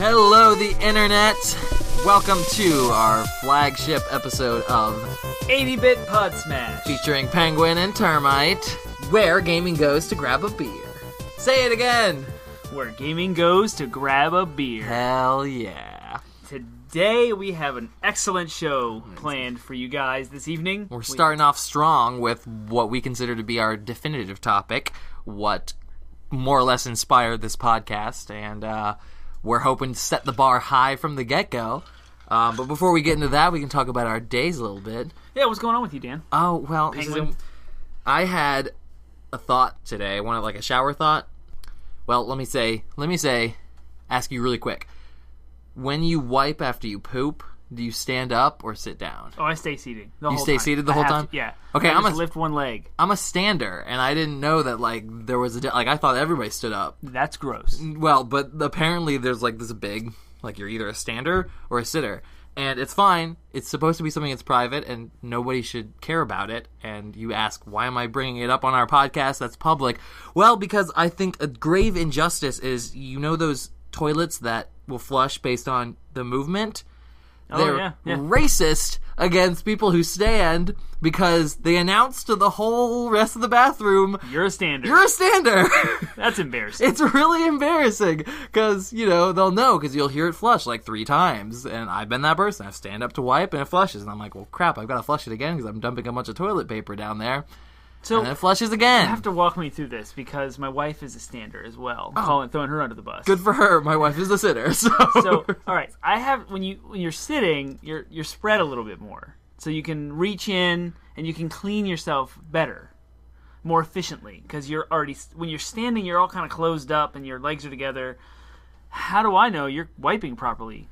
Hello, the internet. Welcome to our flagship episode of 80-bit Podsmash, featuring Penguin and Termite, where gaming goes to grab a beer. Say it again. Where gaming goes to grab a beer. Hell yeah. Today we have an excellent show planned for you guys this evening. We're starting off strong with what we consider to be our definitive topic, what more or less inspired this podcast, and we're hoping to set the bar high from the get-go. But before we get into that, we can talk about our days a little bit. Yeah, what's going on with you, Dan? Oh, well, I had a thought today. Like a shower thought. Well, let me ask you really quick. When you wipe after you poop, do you stand up or sit down? Oh, I stay seated the whole time. You stay seated the whole time? Yeah. Okay, I just lift one leg. I'm a stander, and I didn't know that, there was I thought everybody stood up. That's gross. Well, but apparently there's, this big, you're either a stander or a sitter. And it's fine. It's supposed to be something that's private, and nobody should care about it. And you ask, why am I bringing it up on our podcast that's public? Well, because I think a grave injustice is, those toilets that will flush based on the movement? They're racist against people who stand because they announce to the whole rest of the bathroom, You're a stander. You're a stander. That's embarrassing. It's really embarrassing because, they'll know because you'll hear it flush 3 times. And I've been that person. I stand up to wipe and it flushes. And I'm like, well, crap, I've got to flush it again because I'm dumping a bunch of toilet paper down there. So and it flushes again. You have to walk me through this because my wife is a stander as well. Throwing her under the bus. Good for her. My wife is a sitter. So all right. I have when you're sitting, you're spread a little bit more, so you can reach in and you can clean yourself better, more efficiently. Because when you're standing, you're all kind of closed up and your legs are together. How do I know you're wiping properly?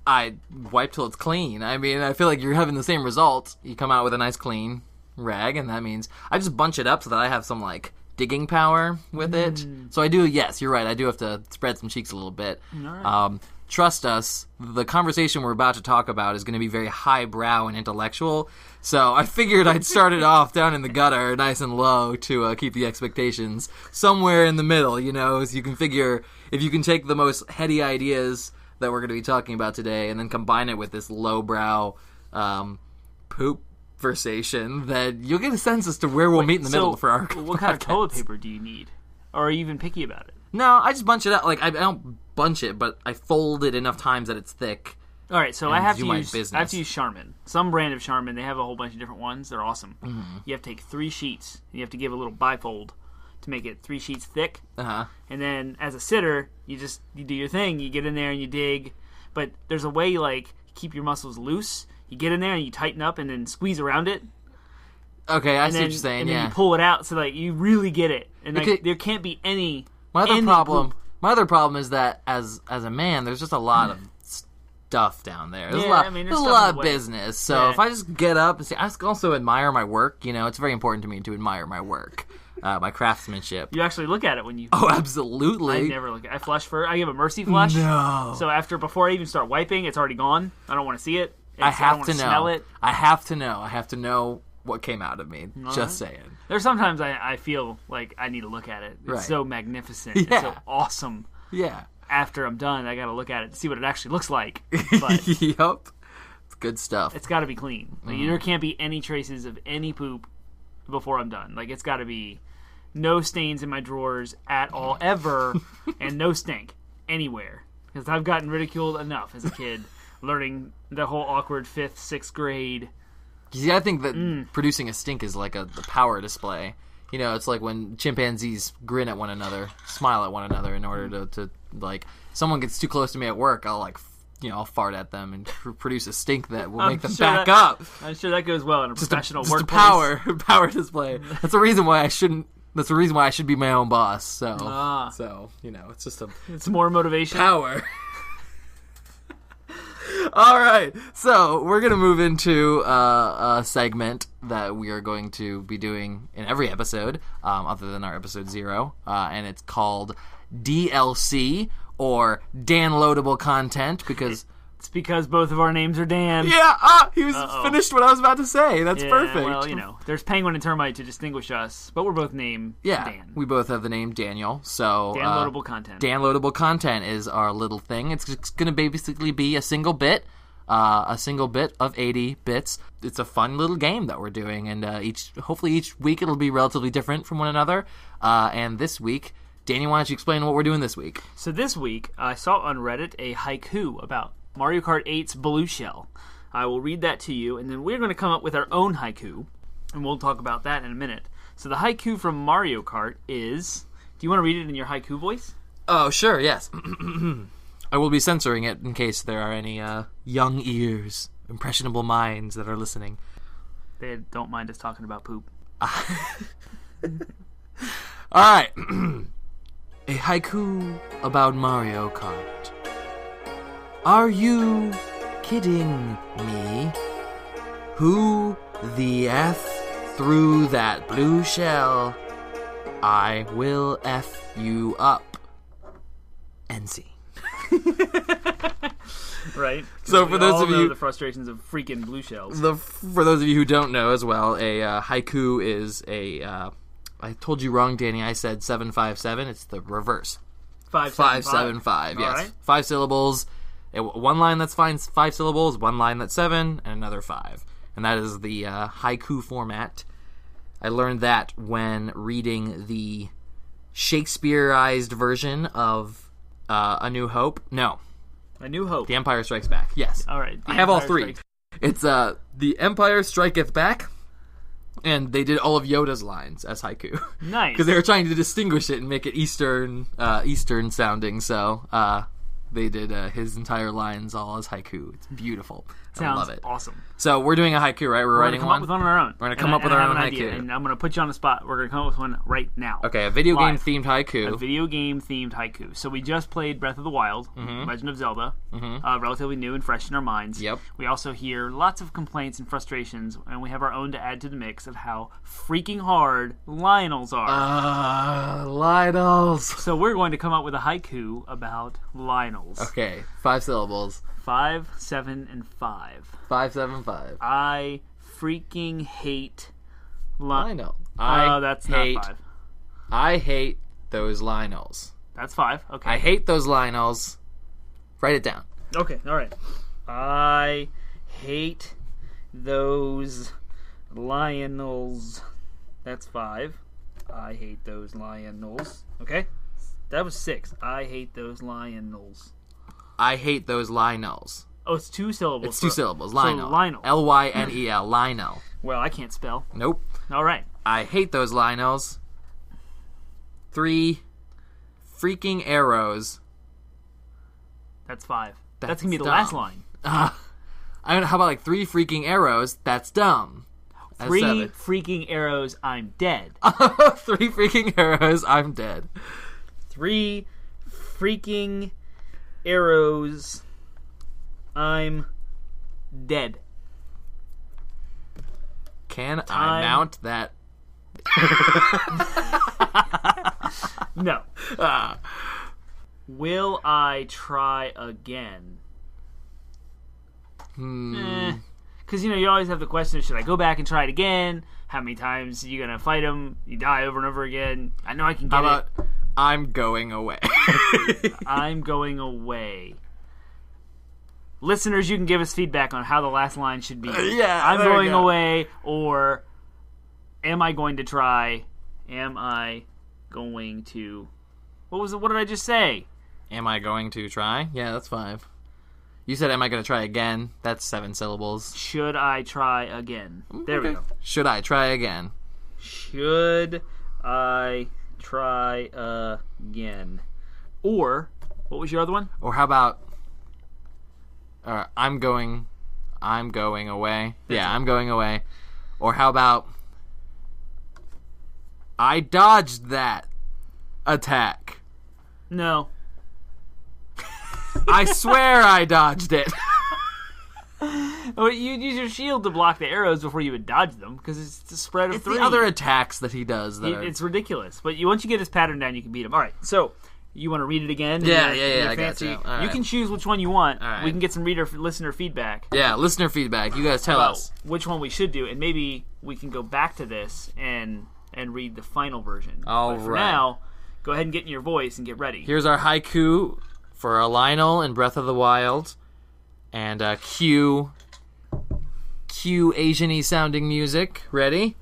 I wipe till it's clean. I mean, I feel like you're having the same results. You come out with a nice clean rag, and that means I just bunch it up so that I have some digging power with it. So I do. Yes, you're right. I do have to spread some cheeks a little bit. All right. Trust us. The conversation we're about to talk about is going to be very highbrow and intellectual. So I figured I'd start it off down in the gutter, nice and low, to keep the expectations somewhere in the middle. So you can figure if you can take the most heady ideas that we're going to be talking about today, and then combine it with this lowbrow poop conversation, that you'll get a sense as to where we'll meet in the middle for our what kind of toilet paper do you need? Or are you even picky about it? No, I just bunch it out. I don't bunch it, but I fold it enough times that it's thick. All right, so I have to use Charmin. Some brand of Charmin. They have a whole bunch of different ones. They're awesome. Mm-hmm. You have to take 3 sheets. And you have to give a little bifold to make it 3 sheets thick. Uh-huh. And then as a sitter, you do your thing. You get in there and you dig. But there's a way you keep your muscles loose. You get in there and you tighten up and then squeeze around it. Okay, I see what you're saying, and then you pull it out so that you really get it. And there can't be any My other problem is that as a man, there's just a lot of stuff down there. There's a lot of business. So if I just get up and I also admire my work. It's very important to me to admire my work. My craftsmanship. You actually look at it when you... Oh, absolutely. I never look at it. I flush first. I give a mercy flush. No. So before I even start wiping, it's already gone. I don't want to see it. I have to know. Smell it. I have to know. I have to know what came out of me. Just saying. There's sometimes I feel like I need to look at it. It's so magnificent. Yeah. It's so awesome. Yeah. After I'm done, I got to look at it to see what it actually looks like. But yep. It's good stuff. It's got to be clean. There can't be any traces of any poop before I'm done. It's got to be no stains in my drawers at all, ever, and no stink anywhere. Because I've gotten ridiculed enough as a kid, learning the whole awkward 5th, 6th grade. See, I think that producing a stink is like a power display. It's like when chimpanzees grin at one another, smile at one another in order to someone gets too close to me at work, I'll I'll fart at them and produce a stink that will make them back up. I'm sure that goes well in a professional workplace. Just a power display. That's the reason why I shouldn't. That's the reason why I should be my own boss. So it's just it's more motivation. Power. All right, so we're going to move into a segment that we are going to be doing in every episode, other than our episode 0, and it's called DLC, or downloadable content, because It's because both of our names are Dan. Yeah, he was finished what I was about to say. That's perfect. Well, there's Penguin and Termite to distinguish us, but we're both named Dan. We both have the name Daniel, so... Downloadable content. Downloadable content is our little thing. It's going to basically be a single bit of 80 bits. It's a fun little game that we're doing, and hopefully each week it'll be relatively different from one another. And this week, Danny, why don't you explain what we're doing this week? So this week, I saw on Reddit a haiku about Mario Kart 8's Blue Shell. I will read that to you, and then we're going to come up with our own haiku, and we'll talk about that in a minute. So the haiku from Mario Kart is... Do you want to read it in your haiku voice? Oh, sure, yes. I will be censoring it in case there are any young ears, impressionable minds that are listening. They don't mind us talking about poop. Alright. A haiku about Mario Kart. Are you kidding me? Who the F threw that blue shell? I will F you up. NC. Right. So for those of you, the frustrations of freaking blue shells. For those of you who don't know as well, a haiku is a. I told you wrong, Danny. I said 757. It's the reverse. 575. Yes, right. 5 syllables. One line that's 5 syllables. One line that's 7, and another 5. And that is the haiku format. I learned that when reading the Shakespeareized version of A New Hope. No. A New Hope. The Empire Strikes Back. Yes. All right. I have all three. It's The Empire Striketh Back, and they did all of Yoda's lines as haiku. Nice. Because they were trying to distinguish it and make it Eastern sounding, so they did his entire lines all as haiku. It's beautiful. I love it. Awesome. So we're doing a haiku, right? We're writing one? We're going to come up with one on our own. We're going to come up with our own haiku. Idea, and I'm going to put you on the spot. We're going to come up with one right now. Okay, a video game-themed haiku. A video game-themed haiku. So we just played Breath of the Wild, Legend of Zelda, relatively new and fresh in our minds. Yep. We also hear lots of complaints and frustrations, and we have our own to add to the mix of how freaking hard Lionels are. Lionels. So we're going to come up with a haiku about Lionels. Okay, 5 syllables. 5, 7, and 5. 5, 7, 5. I freaking hate Lionel. That's not 5. I hate those Lionels. That's 5. Okay. I hate those Lionels. Write it down. Okay, all right. I hate those Lionels. That's 5. I hate those Lionels. Okay? That was 6. I hate those Lionels. I hate those Lionels. Oh, it's 2 syllables. It's 2 syllables. Lionel. So Lionel. Lynel. Lionel. Well, I can't spell. Nope. All right. I hate those Lionels. 3 freaking arrows. That's 5. That's going to be the last line. How about 3 freaking arrows? That's dumb. 3 freaking arrows, I'm dead. 3 freaking arrows, I'm dead. 3 freaking arrows, I'm dead. Can I mount that? No. Will I try again? Because, you always have the question, should I go back and try it again? How many times are you going to fight him? You die over and over again. I know I can get it. I'm going away. I'm going away. Listeners, you can give us feedback on how the last line should be. I'm going away, or am I going to try? Am I going to... What did I just say? Am I going to try? Yeah, that's 5. You said, am I going to try again? That's 7 syllables. Should I try again? There we go. Should I try again? Should I try again? Or, what was your other one? Or how about, I'm going away. I'm going away. Or how about, I dodged that attack. No. I swear I dodged it. Well, you'd use your shield to block the arrows before you would dodge them, because it's a spread of 3. It's the other attacks that he does. It's ridiculous. But once you get his pattern down, you can beat him. All right, so You want to read it again? Yeah, your I got fancy, you. All right. You can choose which one you want. All right. We can get some listener feedback. Yeah, listener feedback. You guys tell about us which one we should do, and maybe we can go back to this and read the final version. All but for right. now, go ahead and get in your voice and get ready. Here's our haiku for Lionel in Breath of the Wild, and cue Asian-y sounding music. Ready?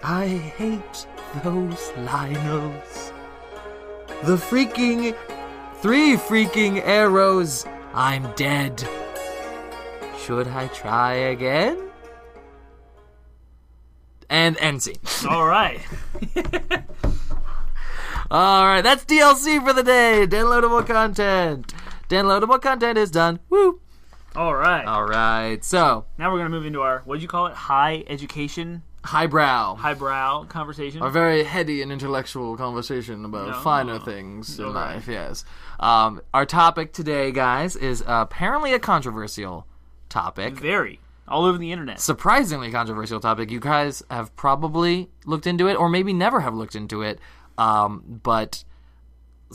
I hate those Lionels. The three freaking arrows. I'm dead. Should I try again? And end scene. All right. All right, that's DLC for the day. Downloadable content. Downloadable content is done. Woo. All right. All right. So Now we're going to move into our, what did you call it? High education? highbrow Conversation? a very heady and intellectual conversation about finer things in life. Yes. Our topic today, guys, is apparently a controversial topic. Very. All over the internet. Surprisingly controversial topic. You guys have probably looked into it, or maybe never have looked into it. But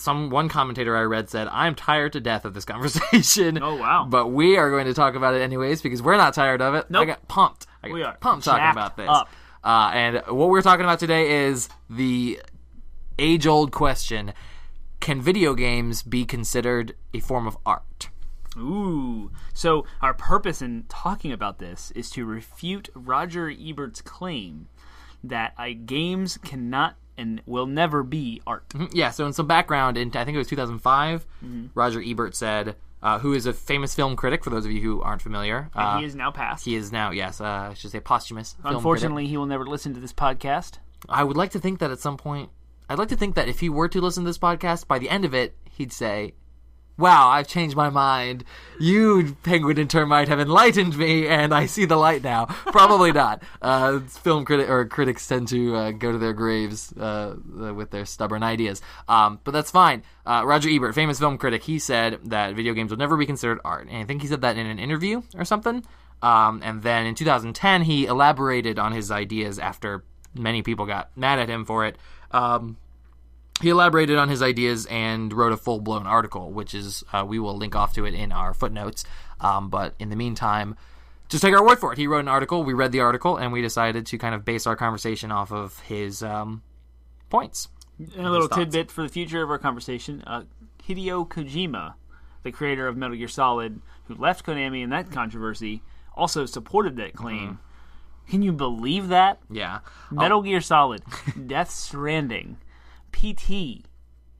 one commentator I read said, "I'm tired to death of this conversation." Oh, wow. But we are going to talk about it anyways because we're not tired of it. Nope. I got pumped. We are pumped talking jacked about this. up. And what we're talking about today is the age-old question: can video games be considered a form of art? Ooh. So our purpose in talking about this is to refute Roger Ebert's claim that games cannot and will never be art. Yeah, so in some background, I think it was 2005, Roger Ebert said, who is a famous film critic, for those of you who aren't familiar. And he is now passed. He is now, yes, I should say posthumous film Unfortunately, critic. he will never listen to this podcast. I would like to think that at some point, I'd like to think that if he were to listen to this podcast, by the end of it, he'd say, "Wow, I've changed my mind. You, Penguin and Termite, have enlightened me, and I see the light now." Probably not. Film critics tend to go to their graves with their stubborn ideas. But that's fine. Roger Ebert, famous film critic, he said that video games will never be considered art. And I think he said that in an interview or something. And then in 2010, he elaborated on his ideas after many people got mad at him for it. He elaborated on his ideas and wrote a full-blown article, which is, we will link off to it in our footnotes. But in the meantime, just take our word for it. He wrote an article, we read the article, and we decided to kind of base our conversation off of his points. And a little tidbit for the future of our conversation. Hideo Kojima, the creator of Metal Gear Solid, who left Konami in that controversy, also supported that claim. Can you believe that? Yeah. Metal Gear Solid, Death Stranding, PT.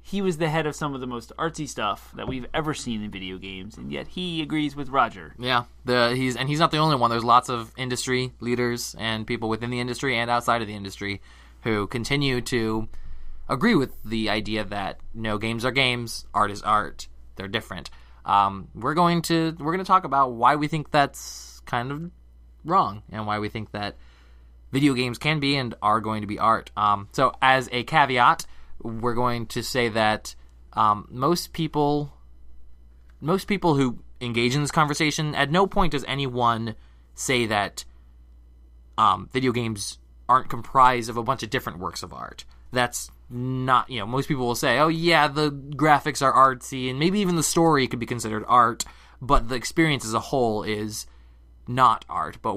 He was the head of some of the most artsy stuff that we've ever seen in video games, and yet he agrees with Roger. Yeah, he's not the only one. There's lots of industry leaders and people within the industry and outside of the industry who continue to agree with the idea that no, games are games, art is art. They're different. We're going to talk about why we think that's kind of wrong and why we think that video games can be and are going to be art. So as a caveat, we're going to say that most people who engage in this conversation, at no point does anyone say that video games aren't comprised of a bunch of different works of art. That's not, most people will say, oh yeah, the graphics are artsy, and maybe even the story could be considered art, but the experience as a whole is not art. But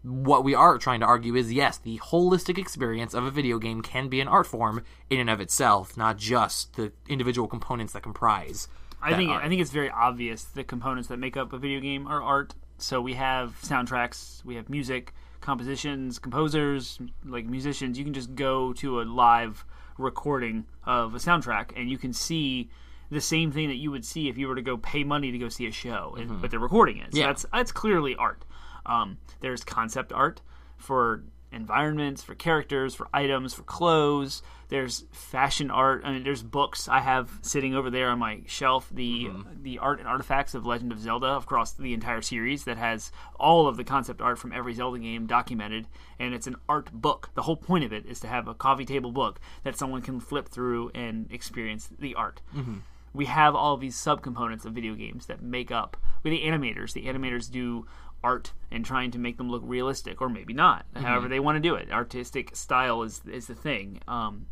what we are trying to argue is, yes, the holistic experience of a video game can be an art form in and of itself, not just the individual components that comprise I think it's very obvious the components that make up a video game are art. So we have soundtracks, we have music, compositions, composers, like musicians. You can just go to a live recording of a soundtrack and you can see the same thing that you would see if you were to go pay money to go see a show, but they're recording it. So that's clearly art. There's concept art for environments, for characters, for items, for clothes. There's fashion art. I mean, there's books I have sitting over there on my shelf. The art and artifacts of Legend of Zelda across the entire series that has all of the concept art from every Zelda game documented, and it's an art book. The whole point of it is to have a coffee table book that someone can flip through and experience the art. We have all of these subcomponents of video games that make up with the animators. The animators do art and trying to make them look realistic, or maybe not, however they want to do it. Artistic style is the thing.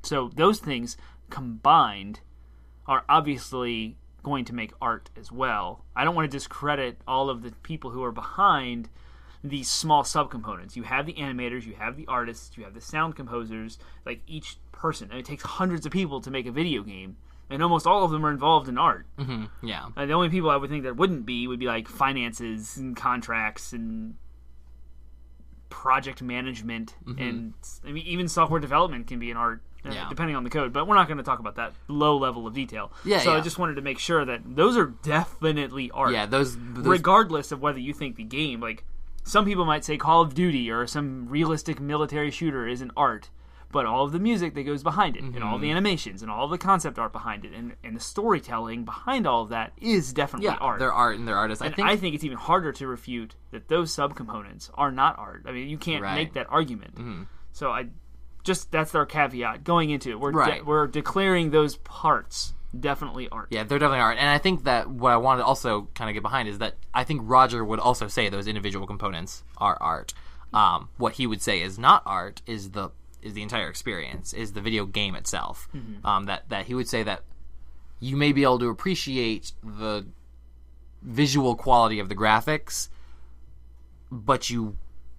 So those things combined are obviously going to make art as well. I don't want to discredit all of the people who are behind these small subcomponents. You have the animators, you have the artists, you have the sound composers, like each person. And it takes hundreds of people to make a video game, and almost all of them are involved in art. Mm-hmm. Yeah. The only people I would think that wouldn't be would be like finances and contracts and project management, and I mean even software development can be an art, depending on the code. But we're not going to talk about that low level of detail. So I just wanted to make sure that those are definitely art. Yeah, those regardless of whether you think the game, like some people might say Call of Duty or some realistic military shooter isn't art, but all of the music that goes behind it, and all the animations, and all of the concept art behind it, and the storytelling behind all of that is definitely art. They're art and they're artists. I think it's even harder to refute that those subcomponents are not art. I mean, you can't make that argument. So that's our caveat going into it. We're declaring those parts definitely art. Yeah, they're definitely art. And I think that what I wanted to also kind of get behind is that I think Roger would also say those individual components are art. What he would say is not art is the entire experience, is the video game itself. That he would say that you may be able to appreciate the visual quality of the graphics, but you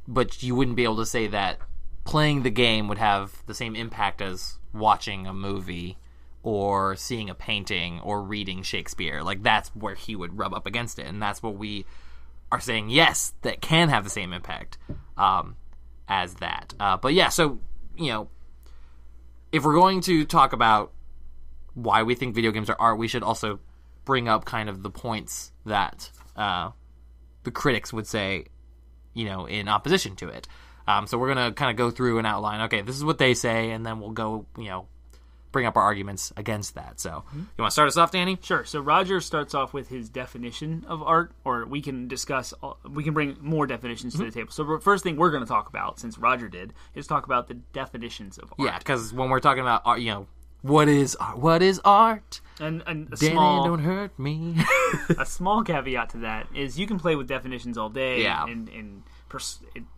wouldn't be able to say that playing the game would have the same impact as watching a movie or seeing a painting or reading Shakespeare. Like, that's where he would rub up against it, and that's what we are saying, yes, that can have the same impact as that. But yeah, so, if we're going to talk about why we think video games are art, we should also bring up kind of the points that the critics would say, in opposition to it. So we're going to kind of go through and outline, okay, this is what they say, and then we'll go, bring up our arguments against that. So, you want to start us off, Danny? Sure. So Roger starts off with his definition of art, or we can bring more definitions to the table. So the first thing we're going to talk about, since Roger did, is talk about the definitions of art. Yeah, because when we're talking about art, what is art? What is art? And a Danny, small, don't hurt me. A small caveat to that is you can play with definitions all day and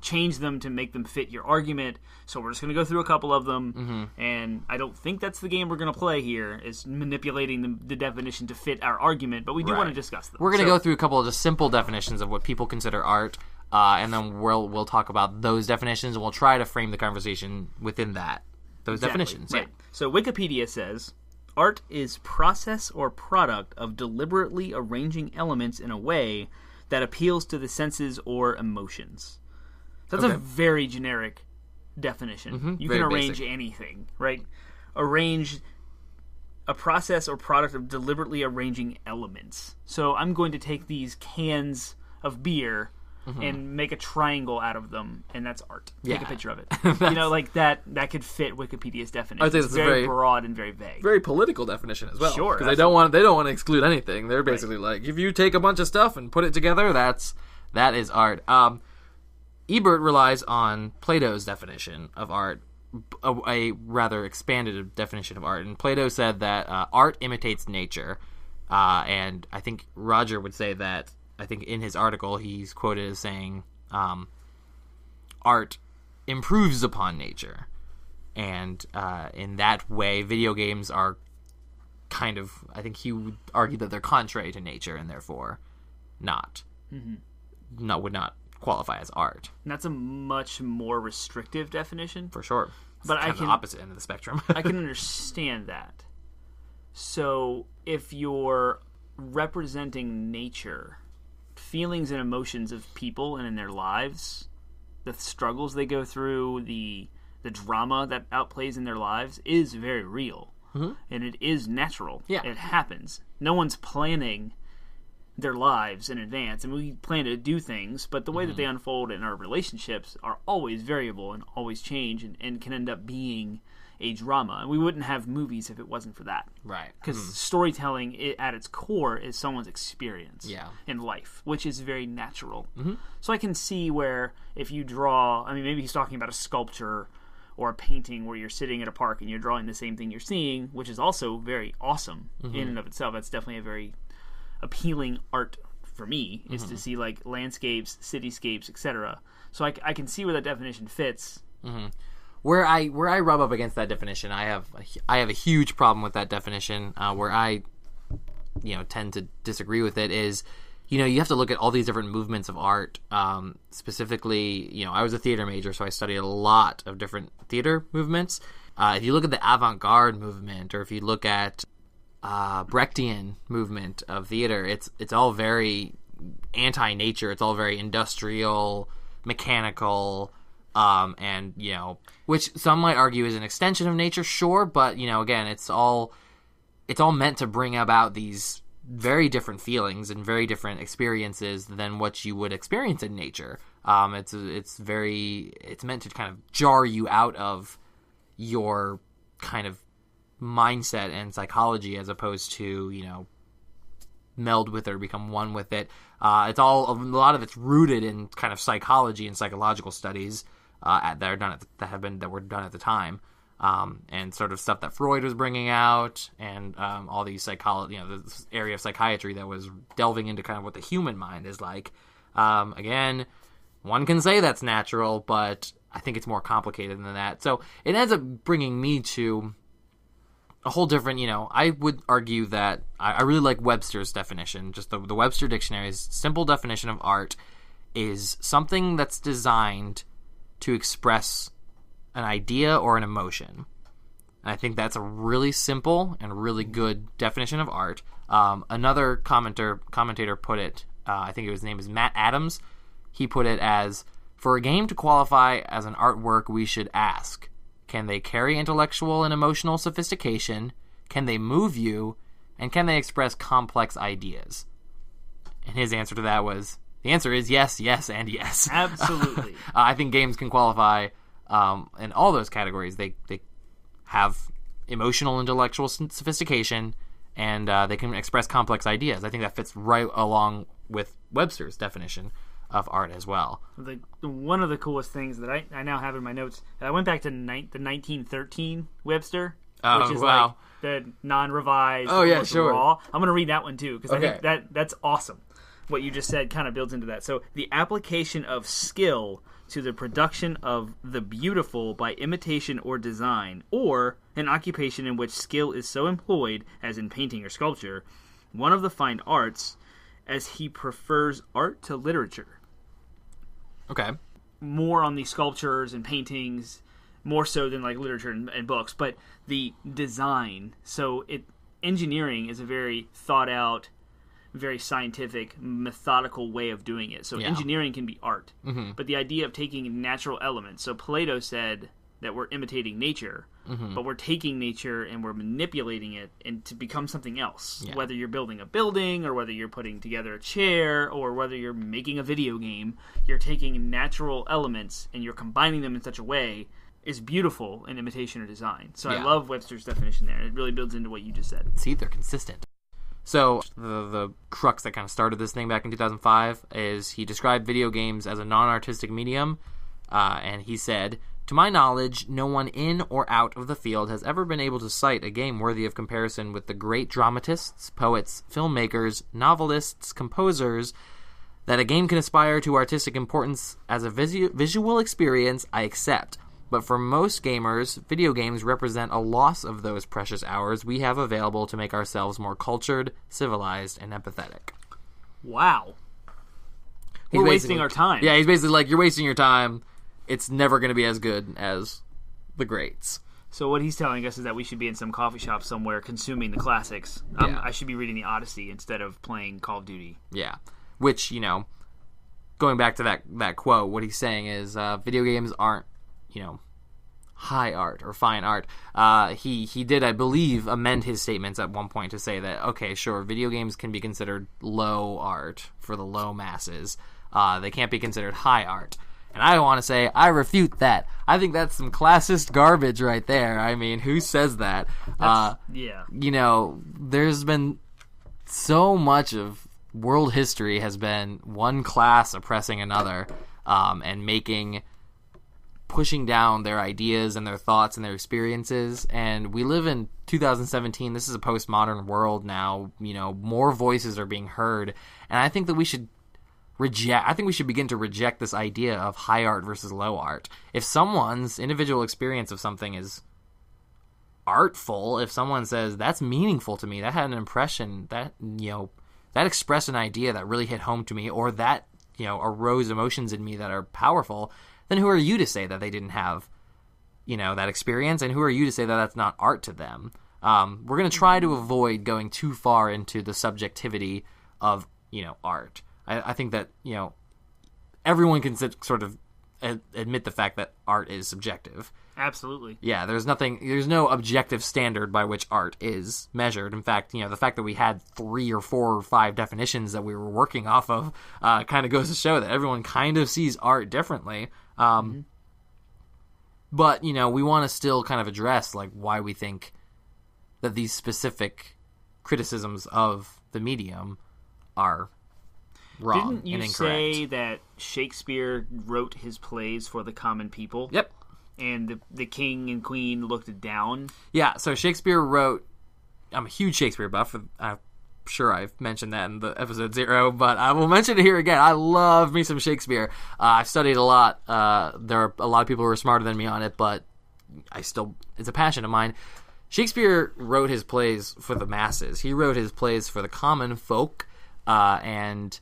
change them to make them fit your argument. So we're just going to go through a couple of them, and I don't think that's the game we're going to play here, is manipulating the definition to fit our argument, but we do want to discuss them. We're going to go through a couple of just simple definitions of what people consider art, and then we'll talk about those definitions, and we'll try to frame the conversation within those definitions. Right. So Wikipedia says, art is process or product of deliberately arranging elements in a way that appeals to the senses or emotions. That's a very generic definition. You can arrange anything, right? Arrange a process or product of deliberately arranging elements. So I'm going to take these cans of beer and make a triangle out of them, and that's art. Take a picture of it. Like that could fit Wikipedia's definition. I'd say it's very broad and very vague. Very political definition as well. Sure. Because they don't want to exclude anything. They're basically like, if you take a bunch of stuff and put it together, that is art. Ebert relies on Plato's definition of art, a rather expanded definition of art. And Plato said that art imitates nature. And I think Roger would say that, I think in his article he's quoted as saying, art improves upon nature. And in that way, video games are kind of, I think he would argue that they're contrary to nature and therefore would not qualify as art. And that's a much more restrictive definition. For sure. But it's the opposite end of the spectrum. I can understand that. So if you're representing nature, feelings and emotions of people and in their lives, the struggles they go through, the drama that outplays in their lives is very real. And it is natural. Yeah. It happens. No one's planning their lives in advance, and we plan to do things, but the way that they unfold in our relationships are always variable and always change, and can end up being a drama. And we wouldn't have movies if it wasn't for that. Right. Because storytelling at its core is someone's experience in life, which is very natural. So I can see where if you draw, maybe he's talking about a sculpture or a painting where you're sitting at a park and you're drawing the same thing you're seeing, which is also very awesome in and of itself. That's definitely a very appealing art for me, is to see like landscapes, cityscapes, etc. So I can see where that definition fits. where I rub up against that definition, I have a huge problem with that definition. Where I tend to disagree with it is, you have to look at all these different movements of art. Specifically, I was a theater major, so I studied a lot of different theater movements. If you look at the avant-garde movement, or if you look at Brechtian movement of theater, it's all very anti-nature. It's all very industrial, mechanical, and which some might argue is an extension of nature. Sure, but again, it's all meant to bring about these very different feelings and very different experiences than what you would experience in nature. It's meant to kind of jar you out of your kind of mindset and psychology, as opposed to meld with it or become one with it. A lot of it's rooted in kind of psychology and psychological studies that were done at the time, and sort of stuff that Freud was bringing out, and all these psychology, this area of psychiatry that was delving into kind of what the human mind is like. Again, one can say that's natural, but I think it's more complicated than that. So it ends up bringing me to a whole different, I would argue that I really like Webster's definition. Just the Webster Dictionary's simple definition of art is something that's designed to express an idea or an emotion. And I think that's a really simple and really good definition of art. Another commentator put it, I think his name is Matt Adams, he put it as, for a game to qualify as an artwork, we should ask, can they carry intellectual and emotional sophistication? Can they move you? And can they express complex ideas? And his answer to that was, the answer is yes, yes, and yes. Absolutely. I think games can qualify in all those categories. They have emotional, intellectual sophistication, and they can express complex ideas. I think that fits right along with Webster's definition of art as well. One of the coolest things that I now have in my notes, I went back to the 1913 Webster, which is like the non-revised. Oh yeah, sure. Raw. I'm going to read that one too, because I think that's awesome. What you just said kind of builds into that. So the application of skill to the production of the beautiful by imitation or design, or an occupation in which skill is so employed, as in painting or sculpture, one of the fine arts, as he prefers art to literature. Okay. More on the sculptures and paintings, more so than like literature and books, but the design. So engineering is a very thought out, very scientific, methodical way of doing it. So engineering can be art. Mm-hmm. But the idea of taking natural elements. So Plato said that we're imitating nature, but we're taking nature and we're manipulating it and to become something else. Yeah. Whether you're building a building, or whether you're putting together a chair, or whether you're making a video game, you're taking natural elements and you're combining them in such a way is beautiful in imitation or design. So I love Webster's definition there. It really builds into what you just said. See, they're consistent. So the crux that kind of started this thing back in 2005 is he described video games as a non-artistic medium, and he said, to my knowledge, no one in or out of the field has ever been able to cite a game worthy of comparison with the great dramatists, poets, filmmakers, novelists, composers. That a game can aspire to artistic importance as a visual experience, I accept. But for most gamers, video games represent a loss of those precious hours we have available to make ourselves more cultured, civilized, and empathetic. Wow. We're wasting our time. Yeah, he's basically like, you're wasting your time. It's never going to be as good as the greats. So what he's telling us is that we should be in some coffee shop somewhere consuming the classics. I should be reading the Odyssey instead of playing Call of Duty. Yeah. Which, going back to that quote, what he's saying is video games aren't, high art or fine art. He did, I believe, amend his statements at one point to say that, okay, sure, video games can be considered low art for the low masses. They can't be considered high art. And I want to say, I refute that. I think that's some classist garbage right there. I mean, who says that? There's been so much of world history has been one class oppressing another, and pushing down their ideas and their thoughts and their experiences. And we live in 2017. This is a postmodern world now. More voices are being heard. And I think that we should I think we should begin to reject this idea of high art versus low art. If someone's individual experience of something is artful, if someone says that's meaningful to me, that had an impression, that that expressed an idea that really hit home to me, or that arose emotions in me that are powerful, then who are you to say that they didn't have that experience, and who are you to say that that's not art to them? We're going to try to avoid going too far into the subjectivity of art. I think that everyone can sort of admit the fact that art is subjective. Absolutely. Yeah, there's no objective standard by which art is measured. In fact, the fact that we had 3 or 4 or 5 definitions that we were working off of kind of goes to show that everyone kind of sees art differently. But, we want to still kind of address why we think that these specific criticisms of the medium are wrong and incorrect. Didn't you say that Shakespeare wrote his plays for the common people? Yep. And the king and queen looked down? Yeah, so Shakespeare wrote... I'm a huge Shakespeare buff. I'm sure I've mentioned that in the episode 0, but I will mention it here again. I love me some Shakespeare. I've studied a lot. There are a lot of people who are smarter than me on it, but it's a passion of mine. Shakespeare wrote his plays for the masses. He wrote his plays for the common folk, and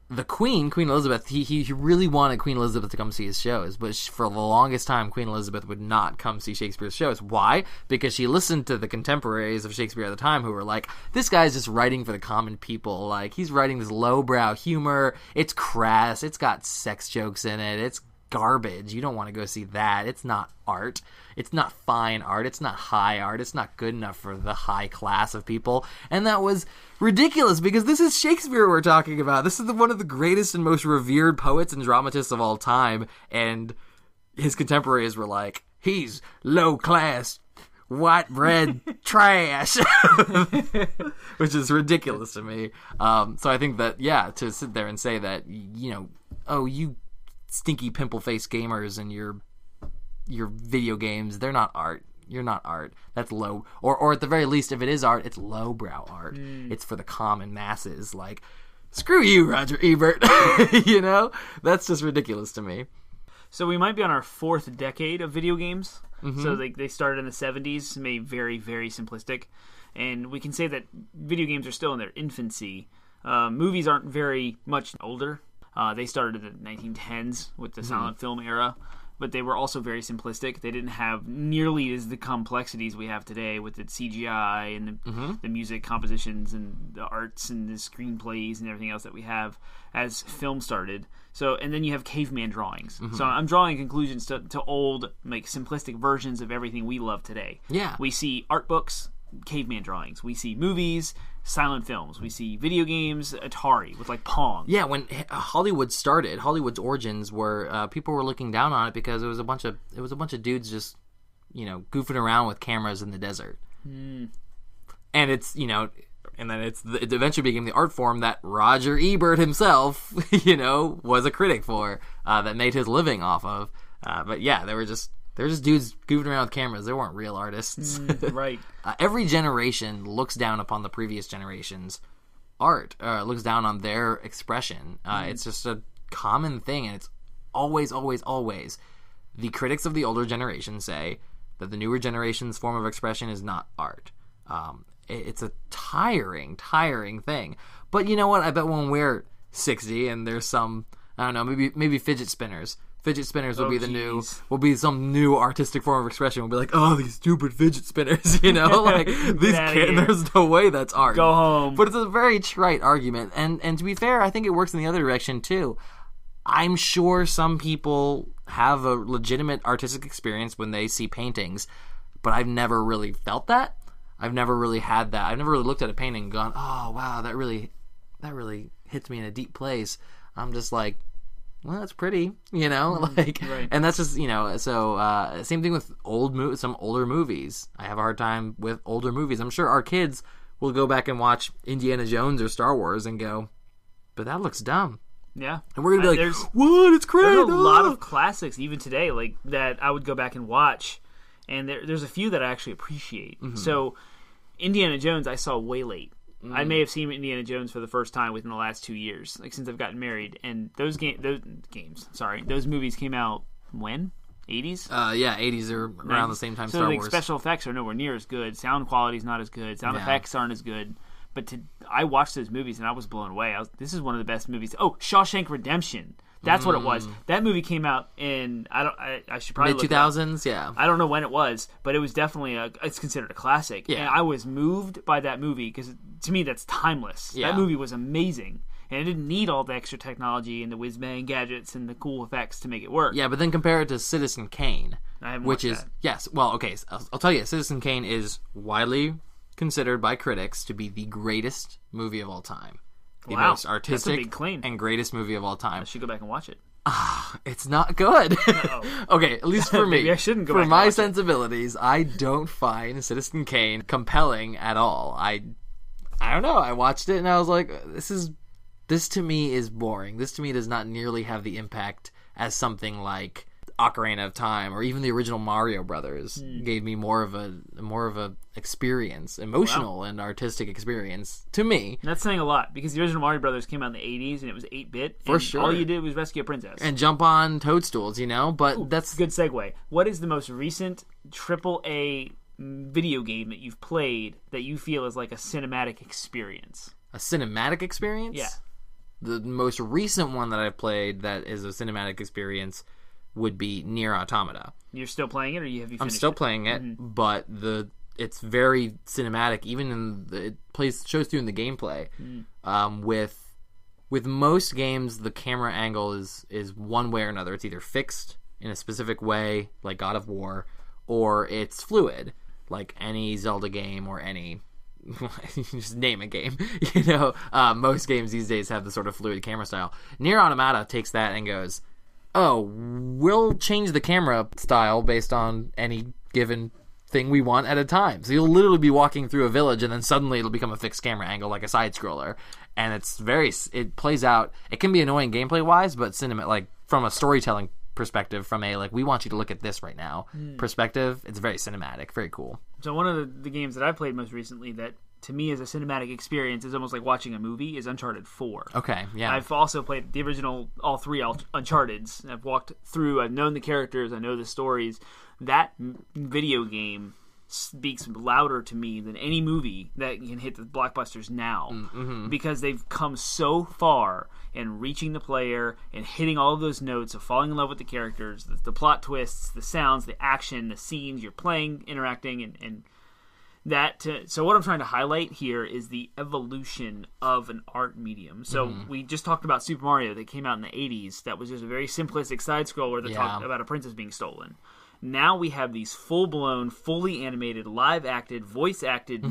the Queen Elizabeth, he really wanted Queen Elizabeth to come see his shows, but for the longest time, Queen Elizabeth would not come see Shakespeare's shows. Why? Because she listened to the contemporaries of Shakespeare at the time who were like, this guy's just writing for the common people. He's writing this lowbrow humor. It's crass. It's got sex jokes in it. It's garbage. You don't want to go see that. It's not art. It's not fine art. It's not high art. It's not good enough for the high class of people. And that was ridiculous because this is Shakespeare we're talking about. This is one of the greatest and most revered poets and dramatists of all time. And his contemporaries were like, he's low class, white bread trash, which is ridiculous to me. So I think that, to sit there and say that, you stinky pimple-faced gamers and your video games, they're not art. You're not art. That's low. Or at the very least, if it is art, it's lowbrow art. It's for the common masses. Screw you, Roger Ebert. That's just ridiculous to me. So we might be on our 4th decade of video games. Mm-hmm. So they started in the 70s, made very, very simplistic. And we can say that video games are still in their infancy. Movies aren't very much older. They started in the 1910s with the silent film era, but they were also very simplistic. They didn't have nearly as the complexities we have today with the CGI and the music compositions and the arts and the screenplays and everything else that we have as film started. So, and then you have caveman drawings. So I'm drawing conclusions to old, simplistic versions of everything we love today. Yeah. We see art books, caveman drawings. We see movies, silent films. We see video games, Atari with Pong. Yeah, when Hollywood started, Hollywood's origins were people were looking down on it because it was a bunch of dudes just goofing around with cameras in the desert. And it's and then it eventually became the art form that Roger Ebert himself was a critic for, that made his living off of. But yeah, they were just dudes goofing around with cameras. They weren't real artists. Right. Every generation looks down upon the previous generation's art, looks down on their expression. It's just a common thing, and it's always, always, always the critics of the older generation say that the newer generation's form of expression is not art. It's a tiring thing. But you know what? I bet when we're 60 and there's some, I don't know, maybe fidget spinners. Fidget spinners will will be some new artistic form of expression. We'll be like, oh, these stupid fidget spinners, there's no way that's art. Go home. But it's a very trite argument. And to be fair, I think it works in the other direction too. I'm sure some people have a legitimate artistic experience when they see paintings, but I've never really felt that. I've never really had that. I've never really looked at a painting and gone, oh, wow, that really hits me in a deep place. I'm just like, well, that's pretty, Right. And that's just, so same thing with some older movies. I have a hard time with older movies. I'm sure our kids will go back and watch Indiana Jones or Star Wars and go, but that looks dumb. Yeah. And we're going to be like, what? It's great. There's a lot of classics, even today, that I would go back and watch, and there's a few that I actually appreciate. So Indiana Jones I saw way late. I may have seen Indiana Jones for the first time within the last 2 years, like since I've gotten married. And those movies came out when? 80s? Yeah, 80s are around the same time so Star the Wars. Special effects are nowhere near as good. Sound quality's not as good. Sound effects aren't as good. But I watched those movies and I was blown away. This is one of the best movies. Oh, Shawshank Redemption. That's what it was. That movie came out in I should probably mid-2000s. Yeah, I don't know when it was, but it was definitely it's considered a classic. Yeah, and I was moved by that movie because to me that's timeless. Yeah. That movie was amazing, and it didn't need all the extra technology and the whiz bang gadgets and the cool effects to make it work. Yeah, but then compare it to Citizen Kane, which is yes. Well, okay, so I'll tell you, Citizen Kane is widely considered by critics to be the greatest movie of all time. The most artistic and greatest movie of all time. I should go back and watch it. It's not good. Okay, at least for me. Maybe I shouldn't go for back my and watch sensibilities, I don't find Citizen Kane compelling at all. I don't know. I watched it and I was like, this to me is boring. This to me does not nearly have the impact as something like Ocarina of Time or even the original Mario Brothers gave me more of a experience, emotional and artistic experience to me. And that's saying a lot because the original Mario Brothers came out in the 80s and it was 8-bit. For sure. All you did was rescue a princess and jump on toadstools, but that's a good segue. What is the most recent AAA video game that you've played that you feel is like a cinematic experience? A cinematic experience? Yeah. The most recent one that I've played that is a cinematic experience would be Nier Automata. You're still playing it, or have you finished it? I'm still playing it, but it's very cinematic. Even it shows through in the gameplay. With most games, the camera angle is one way or another. It's either fixed in a specific way, like God of War, or it's fluid, like any Zelda game or any. Just name a game. Most games these days have the sort of fluid camera style. Nier Automata takes that and goes, oh, we'll change the camera style based on any given thing we want at a time. So you'll literally be walking through a village and then suddenly it'll become a fixed camera angle like a side scroller. And it plays out. It can be annoying gameplay wise, but like from a storytelling perspective, from a we want you to look at this right now perspective, it's very cinematic, very cool. So one of the games that I played most recently that to me is a cinematic experience is almost like watching a movie is Uncharted 4. Okay, yeah. I've also played the original, all three Uncharteds. I've walked through, I've known the characters, I know the stories. That video game speaks louder to me than any movie that can hit the blockbusters now because they've come so far in reaching the player and hitting all of those notes of falling in love with the characters, the plot twists, the sounds, the action, the scenes you're playing, interacting, and that. So what I'm trying to highlight here is the evolution of an art medium. So we just talked about Super Mario that came out in the 80s. That was just a very simplistic side scroller that talked about a princess being stolen. Now we have these full-blown, fully animated, live-acted, voice-acted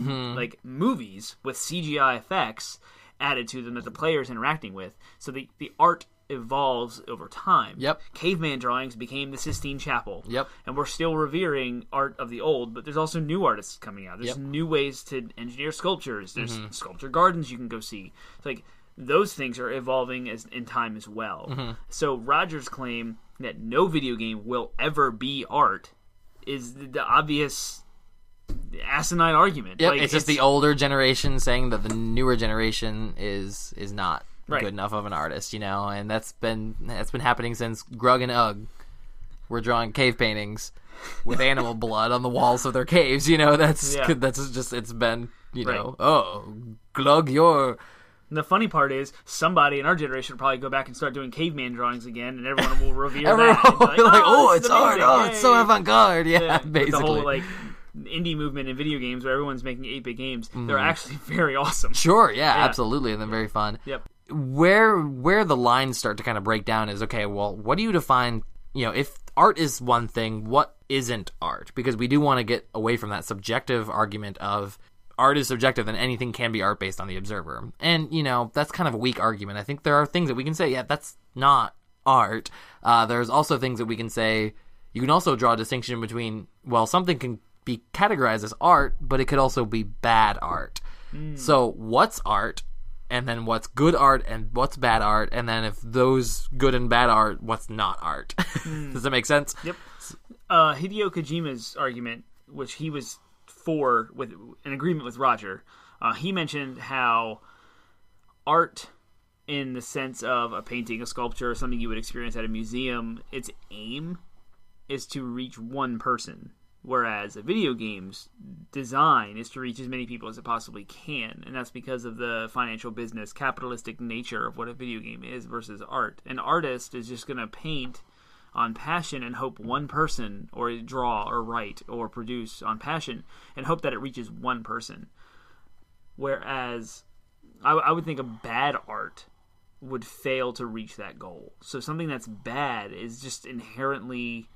movies with CGI effects added to them that the player is interacting with. So the art evolves over time. Yep. Caveman drawings became the Sistine Chapel. Yep. And we're still revering art of the old, but there's also new artists coming out. There's new ways to engineer sculptures. There's sculpture gardens you can go see. It's like those things are evolving in time as well. So Roger's claim that no video game will ever be art is the obvious asinine argument. Yep, it's just the older generation saying that the newer generation is not good enough of an artist, and that's been happening since Grug and Ugg were drawing cave paintings with animal blood on the walls of their caves. That's just it's been oh, Glug, you're. And the funny part is, somebody in our generation will probably go back and start doing caveman drawings again, and everyone will revere that. It's art. Oh, it's so avant-garde. Yeah, basically. The whole indie movement in video games where everyone's making 8-bit games, they're actually very awesome. Sure, yeah, absolutely, and they're very fun. Yep. Where the lines start to kind of break down is, okay, well, what do you define, if art is one thing, what isn't art? Because we do want to get away from that subjective argument of art is subjective and anything can be art based on the observer. And, that's kind of a weak argument. I think there are things that we can say, yeah, that's not art. There's also things that we can say, you can also draw a distinction between, well, something can be categorized as art, but it could also be bad art. So what's art? And then what's good art and what's bad art? And then if those good and bad art, what's not art? Does that make sense? Yep. Hideo Kojima's argument, which he was with an agreement with Roger. He mentioned how art, in the sense of a painting, a sculpture, or something you would experience at a museum, its aim is to reach one person, whereas a video game's design is to reach as many people as it possibly can, and that's because of the financial business, capitalistic nature of what a video game is versus art. An artist is just going to paint on passion and hope one person, or draw or write or produce on passion and hope that it reaches one person. Whereas I would think a bad art would fail to reach that goal. So something that's bad is just inherently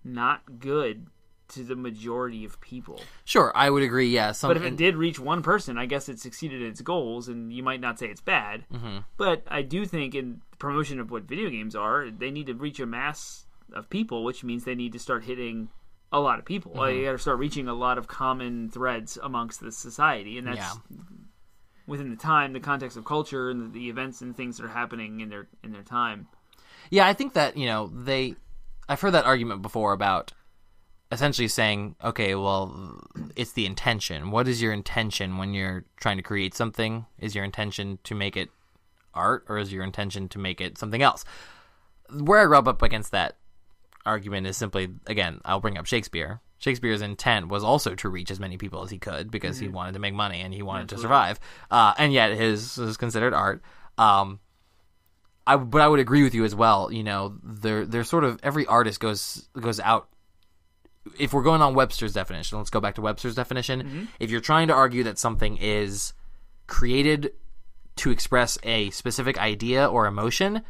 not good to the majority of people. Sure, I would agree, yeah. But if it did reach one person, I guess it succeeded in its goals, and you might not say it's bad. Mm-hmm. But I do think in promotion of what video games are, they need to reach a mass of people, which means they need to start hitting a lot of people. Mm-hmm. You got to start reaching a lot of common threads amongst the society, and that's within the context of culture and the events and things that are happening in their time. Yeah, I think that, I've heard that argument before about essentially saying, okay, well, it's the intention. What is your intention when you're trying to create something? Is your intention to make it art, or is your intention to make it something else? Where I rub up against that argument is simply, again, I'll bring up Shakespeare. Shakespeare's intent was also to reach as many people as he could because he wanted to make money and he wanted to survive. And yet his is considered art. But I would agree with you as well. There's sort of, every artist goes out. If we're going on Webster's definition, let's go back to Webster's definition. Mm-hmm. If you're trying to argue that something is created to express a specific idea or emotion,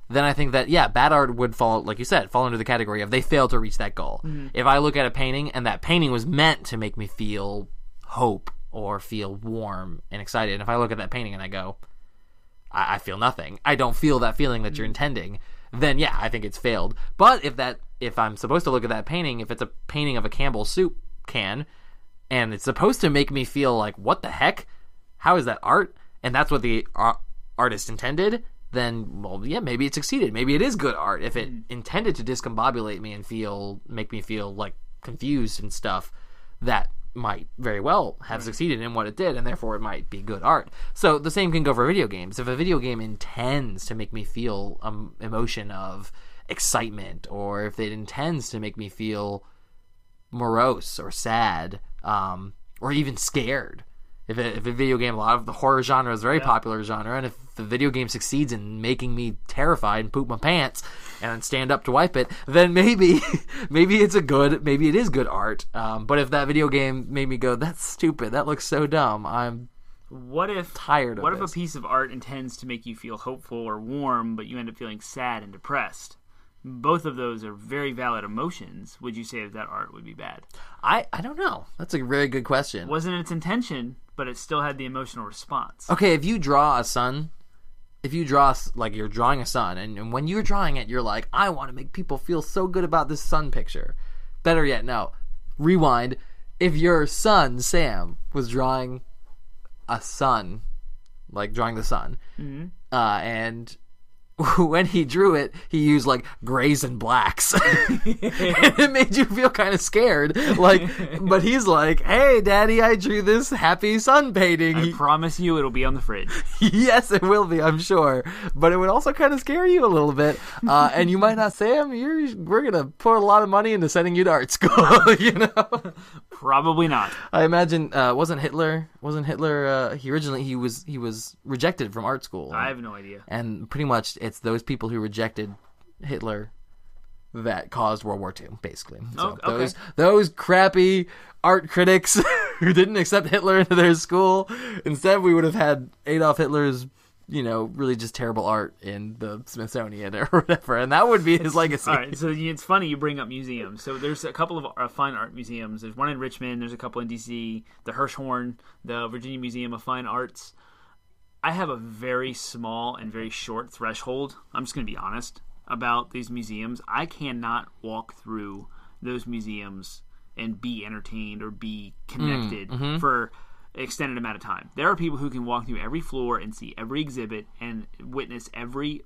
then I think that, bad art would fall, like you said, fall into the category of they failed to reach that goal. Mm-hmm. If I look at a painting and that painting was meant to make me feel hope or feel warm and excited, and if I look at that painting and I go, I feel nothing, I don't feel that feeling that you're intending, then I think it's failed. But if I'm supposed to look at that painting, if it's a painting of a Campbell's soup can, and it's supposed to make me feel like, what the heck? How is that art? And that's what the artist intended, then, maybe it succeeded. Maybe it is good art. If it intended to discombobulate me and make me feel like confused and stuff, that might very well have succeeded in what it did, and therefore it might be good art. So the same can go for video games. If a video game intends to make me feel emotion of excitement, or if it intends to make me feel morose or sad, or even scared. If a video game, a lot of the horror genre is a very popular genre, and if the video game succeeds in making me terrified and poop my pants and stand up to wipe it, then maybe it is good art. But if that video game made me go, that's stupid, that looks so dumb, I'm tired of it. What if a piece of art intends to make you feel hopeful or warm, but you end up feeling sad and depressed? Both of those are very valid emotions. Would you say that art would be bad? I don't know. That's a very good question. Wasn't its intention, but it still had the emotional response. Okay, if you draw a sun, like you're drawing a sun, and when you're drawing it, you're like, I want to make people feel so good about this sun picture. Better yet, no. Rewind. If your son, Sam, was drawing a sun, like drawing the sun, and when he drew it, he used like grays and blacks. And it made you feel kind of scared. But he's like, hey, Daddy, I drew this happy sun painting. I promise you it'll be on the fridge. Yes, it will be, I'm sure. But it would also kind of scare you a little bit. And you might not say, we're going to put a lot of money into sending you to art school, Probably not. I imagine, wasn't Hitler, he was rejected from art school. I have no idea. And pretty much it's those people who rejected Hitler that caused World War II, basically. So those crappy art critics who didn't accept Hitler into their school, instead we would have had Adolf Hitler's, really just terrible art in the Smithsonian or whatever, and that would be his legacy. All right, so it's funny you bring up museums. So there's a couple of fine art museums. There's one in Richmond, there's a couple in D.C., the Hirshhorn, the Virginia Museum of Fine Arts. I have a very small and very short threshold, I'm just going to be honest, about these museums. I cannot walk through those museums and be entertained or be connected for extended amount of time. There are people who can walk through every floor and see every exhibit and witness every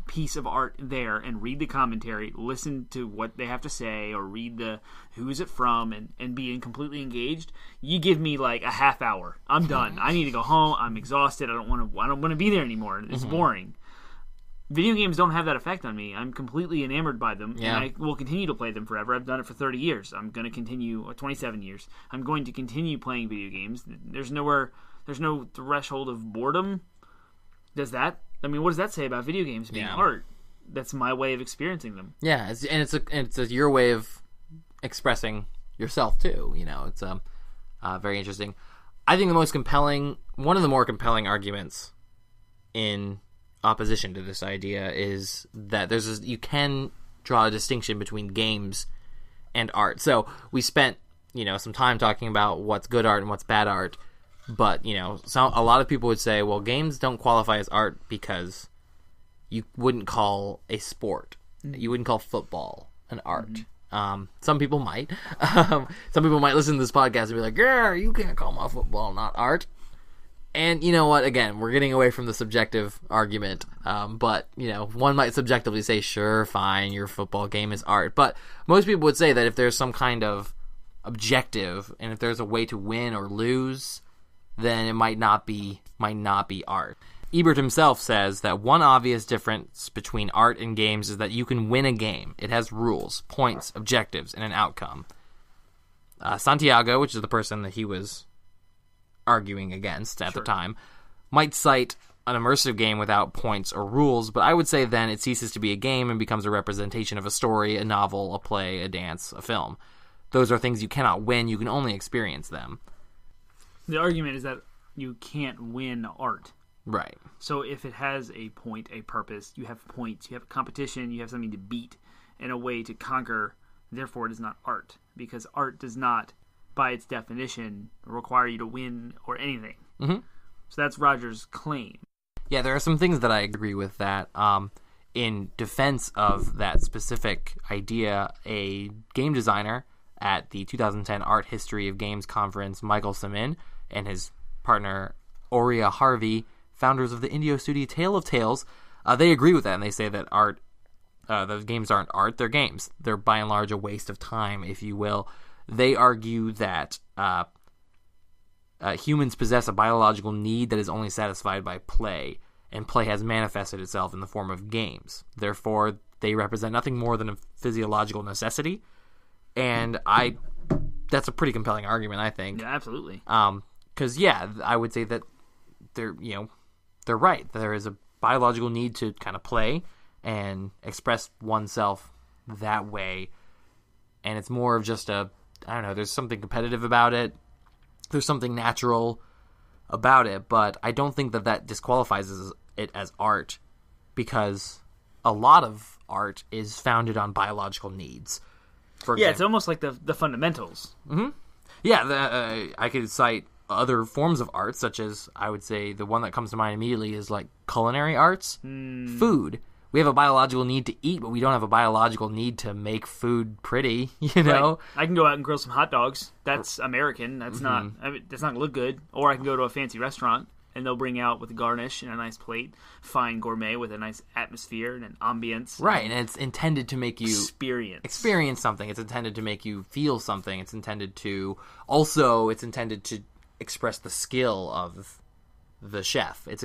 piece of art there and read the commentary, listen to what they have to say, or read the who's it from, and be completely engaged. You give me like a half hour, I'm done. I need to go home. I'm exhausted. I don't want to be there anymore. It's boring. Video games don't have that effect on me. I'm completely enamored by them, and I will continue to play them forever. I've done it for 30 years. I'm going to continue, 27 years. I'm going to continue playing video games. There's no threshold of boredom. Does that? I mean, what does that say about video games being art? That's my way of experiencing them. Yeah, it's your way of expressing yourself too. You know, it's very interesting. I think one of the more compelling arguments in opposition to this idea is that you can draw a distinction between games and art. So we spent, some time talking about what's good art and what's bad art, but, a lot of people would say, well, games don't qualify as art because you wouldn't call a sport, you wouldn't call football an art. Some people might. Some people might listen to this podcast and be like, yeah, you can't call my football not art. And you know what? Again, we're getting away from the subjective argument. But, one might subjectively say, sure, fine, your football game is art. But most people would say that if there's some kind of objective, and if there's a way to win or lose, then it might not be art. Ebert himself says that one obvious difference between art and games is that you can win a game. It has rules, points, objectives, and an outcome. Santiago, which is the person that he was arguing against at the time, might cite an immersive game without points or rules, but I would say then it ceases to be a game and becomes a representation of a story, a novel, a play, a dance, a film. Those are things you cannot win, you can only experience them. The argument is that you can't win art. Right. So if it has a point, a purpose, you have points, you have a competition, you have something to beat and a way to conquer, therefore it is not art, because art does not, by its definition, require you to win or anything. So that's Roger's claim. Yeah, there are some things that I agree with that. In defense of that specific idea, a game designer at the 2010 Art History of Games Conference, Michael Samin, and his partner, Aurea Harvey, founders of the indie studio Tale of Tales, they agree with that, and they say that art, the games aren't art, they're games. They're by and large a waste of time, if you will. They argue that humans possess a biological need that is only satisfied by play, and play has manifested itself in the form of games. Therefore, they represent nothing more than a physiological necessity, and that's a pretty compelling argument, I think. Yeah, absolutely. Because, I would say that they're right. There is a biological need to kind of play and express oneself that way, and it's more of just there's something competitive about it. There's something natural about it, but I don't think that disqualifies it as art, because a lot of art is founded on biological needs. For example, it's almost like the fundamentals. Yeah, I could cite other forms of art, such as, I would say, the one that comes to mind immediately is like culinary arts, food. We have a biological need to eat, but we don't have a biological need to make food pretty, know? Right. I can go out and grill some hot dogs. That's American. That's not going to look good. Or I can go to a fancy restaurant, and they'll bring out with a garnish and a nice plate, fine gourmet with a nice atmosphere and an ambience. Right, and it's intended to make you experience something. It's intended to make you feel something. It's intended to express the skill of the chef. It's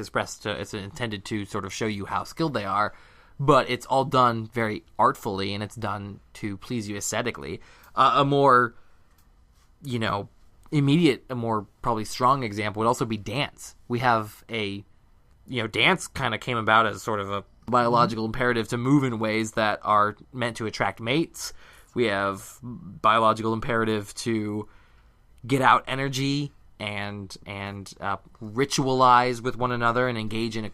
intended to sort of show you how skilled they are. But it's all done very artfully, and it's done to please you aesthetically. A more, immediate, a more probably strong example would also be dance. We have dance kind of came about as sort of a biological imperative to move in ways that are meant to attract mates. We have biological imperative to get out energy and ritualize with one another and engage in a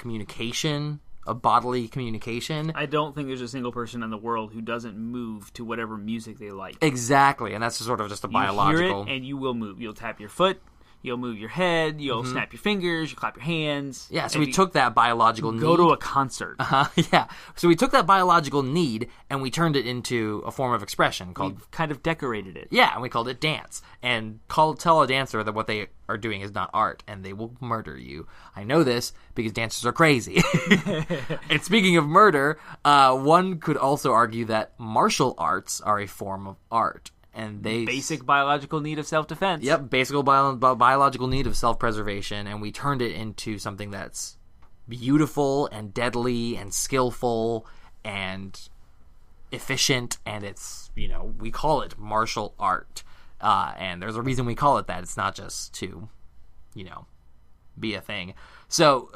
bodily communication. I don't think there's a single person in the world who doesn't move to whatever music they like. Exactly, and that's sort of just a biological... You hear it, and you will move. You'll tap your foot, You'll move your head, you'll snap your fingers, you clap your hands. Yeah, so we took that biological need. Go to a concert. Yeah. So we took that biological need and we turned it into a form of expression called... We've kind of decorated it. Yeah, and we called it dance. And tell a dancer that what they are doing is not art, and they will murder you. I know this because dancers are crazy. And speaking of murder, one could also argue that martial arts are a form of art. And they basic biological need of self-defense. Yep, basic biological need of self-preservation, and we turned it into something that's beautiful and deadly and skillful and efficient, and it's, we call it martial art. And there's a reason we call it that. It's not just to, be a thing. So,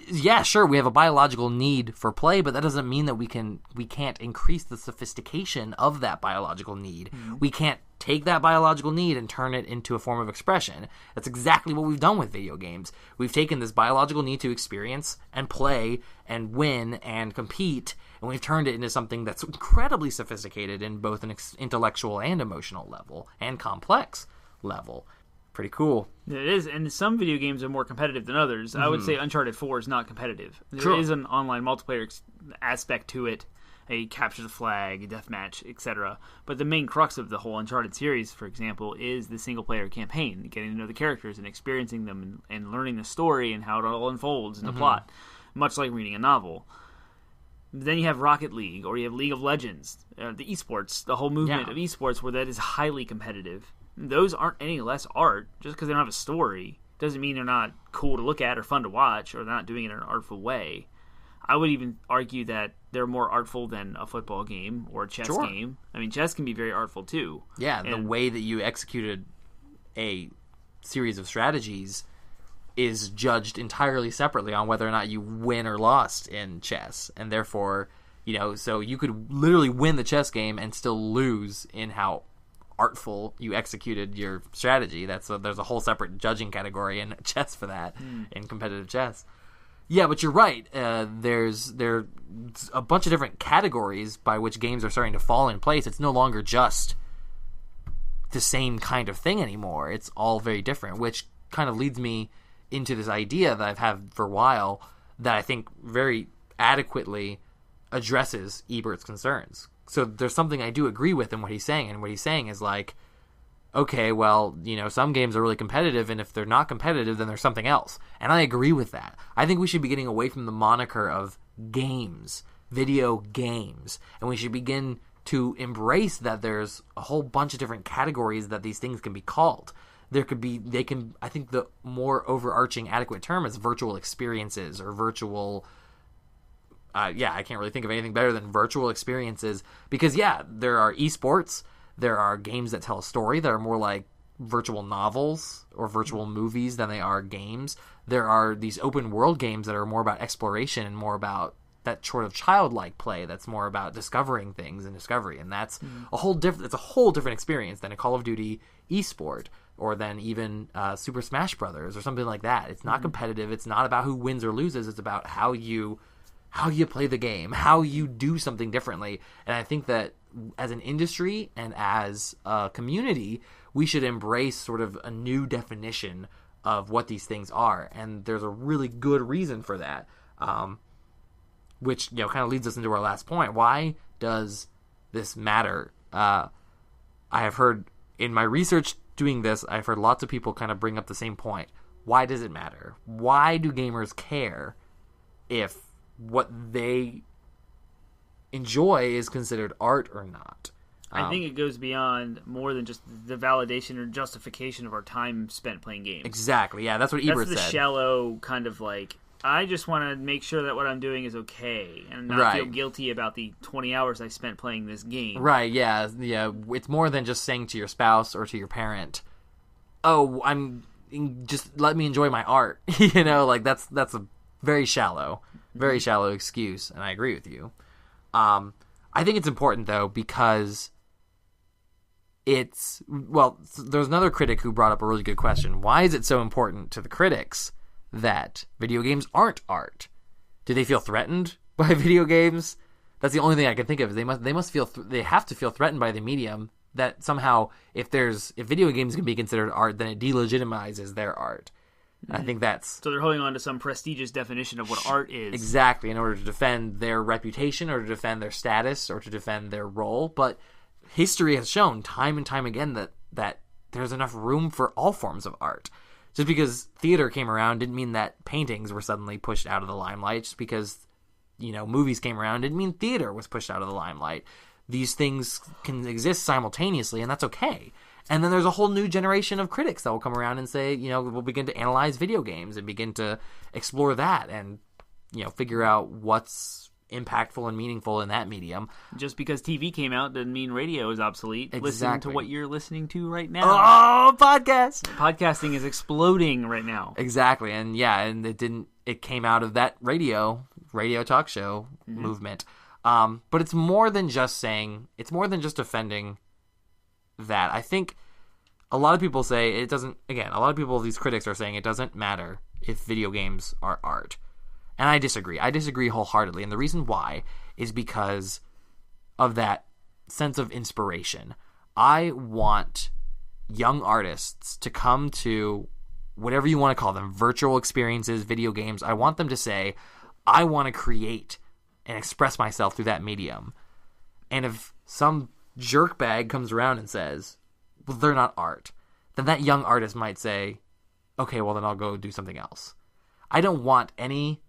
yeah, sure, we have a biological need for play, but that doesn't mean that we can't increase the sophistication of that biological need. Mm-hmm. We can't take that biological need and turn it into a form of expression. That's exactly what we've done with video games. We've taken this biological need to experience and play and win and compete, and we've turned it into something that's incredibly sophisticated in both an intellectual and emotional level and complex level. Pretty cool. It is, and some video games are more competitive than others. Mm-hmm. I would say Uncharted 4 is not competitive. There is an online multiplayer aspect to it, a capture the flag, a deathmatch, etc. But the main crux of the whole Uncharted series, for example, is the single-player campaign, getting to know the characters and experiencing them and learning the story and how it all unfolds in the plot, much like reading a novel. Then you have Rocket League, or you have League of Legends, the esports, the whole movement of esports where that is highly competitive. Those aren't any less art. Just because they don't have a story doesn't mean they're not cool to look at or fun to watch, or they're not doing it in an artful way. I would even argue that they're more artful than a football game or a chess game. I mean, chess can be very artful too. Yeah, the way that you executed a series of strategies is judged entirely separately on whether or not you win or lost in chess. And therefore, so you could literally win the chess game and still lose in how artful you executed your strategy. There's a whole separate judging category in chess for that, in competitive chess. Yeah, but you're right. There's a bunch of different categories by which games are starting to fall in place. It's no longer just the same kind of thing anymore. It's all very different, which kind of leads me into this idea that I've had for a while that I think very adequately addresses Ebert's concerns. So there's something I do agree with in what he's saying, and what he's saying is like, okay, well, some games are really competitive, and if they're not competitive, then there's something else. And I agree with that. I think we should be getting away from the moniker of games, video games, and we should begin to embrace that there's a whole bunch of different categories that these things can be called. I think the more overarching adequate term is virtual experiences or virtual... I can't really think of anything better than virtual experiences because, there are esports, there are games that tell a story that are more like virtual novels or virtual movies than they are games. There are these open world games that are more about exploration and more about that sort of childlike play that's more about discovering things and discovery, and that's a whole different experience than a Call of Duty esport or than even Super Smash Brothers or something like that. It's not competitive. It's not about who wins or loses. It's about how you play the game, how you do something differently. And I think that as an industry and as a community, we should embrace sort of a new definition of what these things are. And there's a really good reason for that, which kind of leads us into our last point. Why does this matter? I have heard in my research doing this, I've heard lots of people kind of bring up the same point. Why does it matter? Why do gamers care if what they enjoy is considered art or not? I think it goes beyond more than just the validation or justification of our time spent playing games. Exactly, yeah, that's what Ebert said. That's the shallow kind of like, I just want to make sure that what I'm doing is okay and not feel guilty about the 20 hours I spent playing this game. Right, yeah. It's more than just saying to your spouse or to your parent, just let me enjoy my art. That's a very shallow excuse, and I agree with you. I think it's important, though, because there's another critic who brought up a really good question. Why is it so important to the critics that video games aren't art? Do they feel threatened by video games? That's the only thing I can think of. They have to feel threatened by the medium that somehow if video games can be considered art, then it delegitimizes their art. And I think that's... So they're holding on to some prestigious definition of what art is. Exactly, in order to defend their reputation or to defend their status or to defend their role. But history has shown time and time again that there's enough room for all forms of art. Just because theater came around didn't mean that paintings were suddenly pushed out of the limelight. Just because, movies came around didn't mean theater was pushed out of the limelight. These things can exist simultaneously, and that's okay. And then there's a whole new generation of critics that will come around and say, we'll begin to analyze video games and begin to explore that and, figure out what's impactful and meaningful in that medium. Just because TV came out doesn't mean radio is obsolete. Exactly. Listen to what you're listening to right now. Oh, podcast! Podcasting is exploding right now. Exactly. And it came out of that radio talk show movement. But it's more than just defending that. I think a lot of people say it doesn't, again, a lot of people, these critics are saying it doesn't matter if video games are art. And I disagree. I disagree wholeheartedly. And the reason why is because of that sense of inspiration. I want young artists to come to whatever you want to call them, virtual experiences, video games. I want them to say, I want to create and express myself through that medium. And if some jerkbag comes around and says, well, they're not art, then that young artist might say, okay, well, then I'll go do something else. I don't want any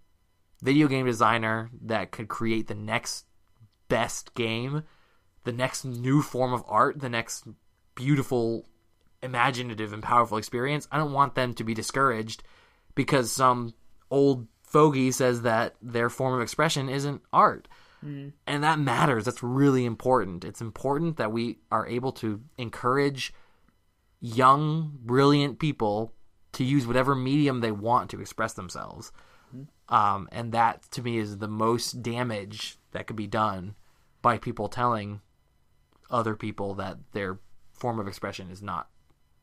video game designer that could create the next best game, the next new form of art, the next beautiful, imaginative, and powerful experience. I don't want them to be discouraged because some old fogey says that their form of expression isn't art. And that matters. That's really important. It's important that we are able to encourage young, brilliant people to use whatever medium they want to express themselves. And that, to me, is the most damage that could be done by people telling other people that their form of expression is not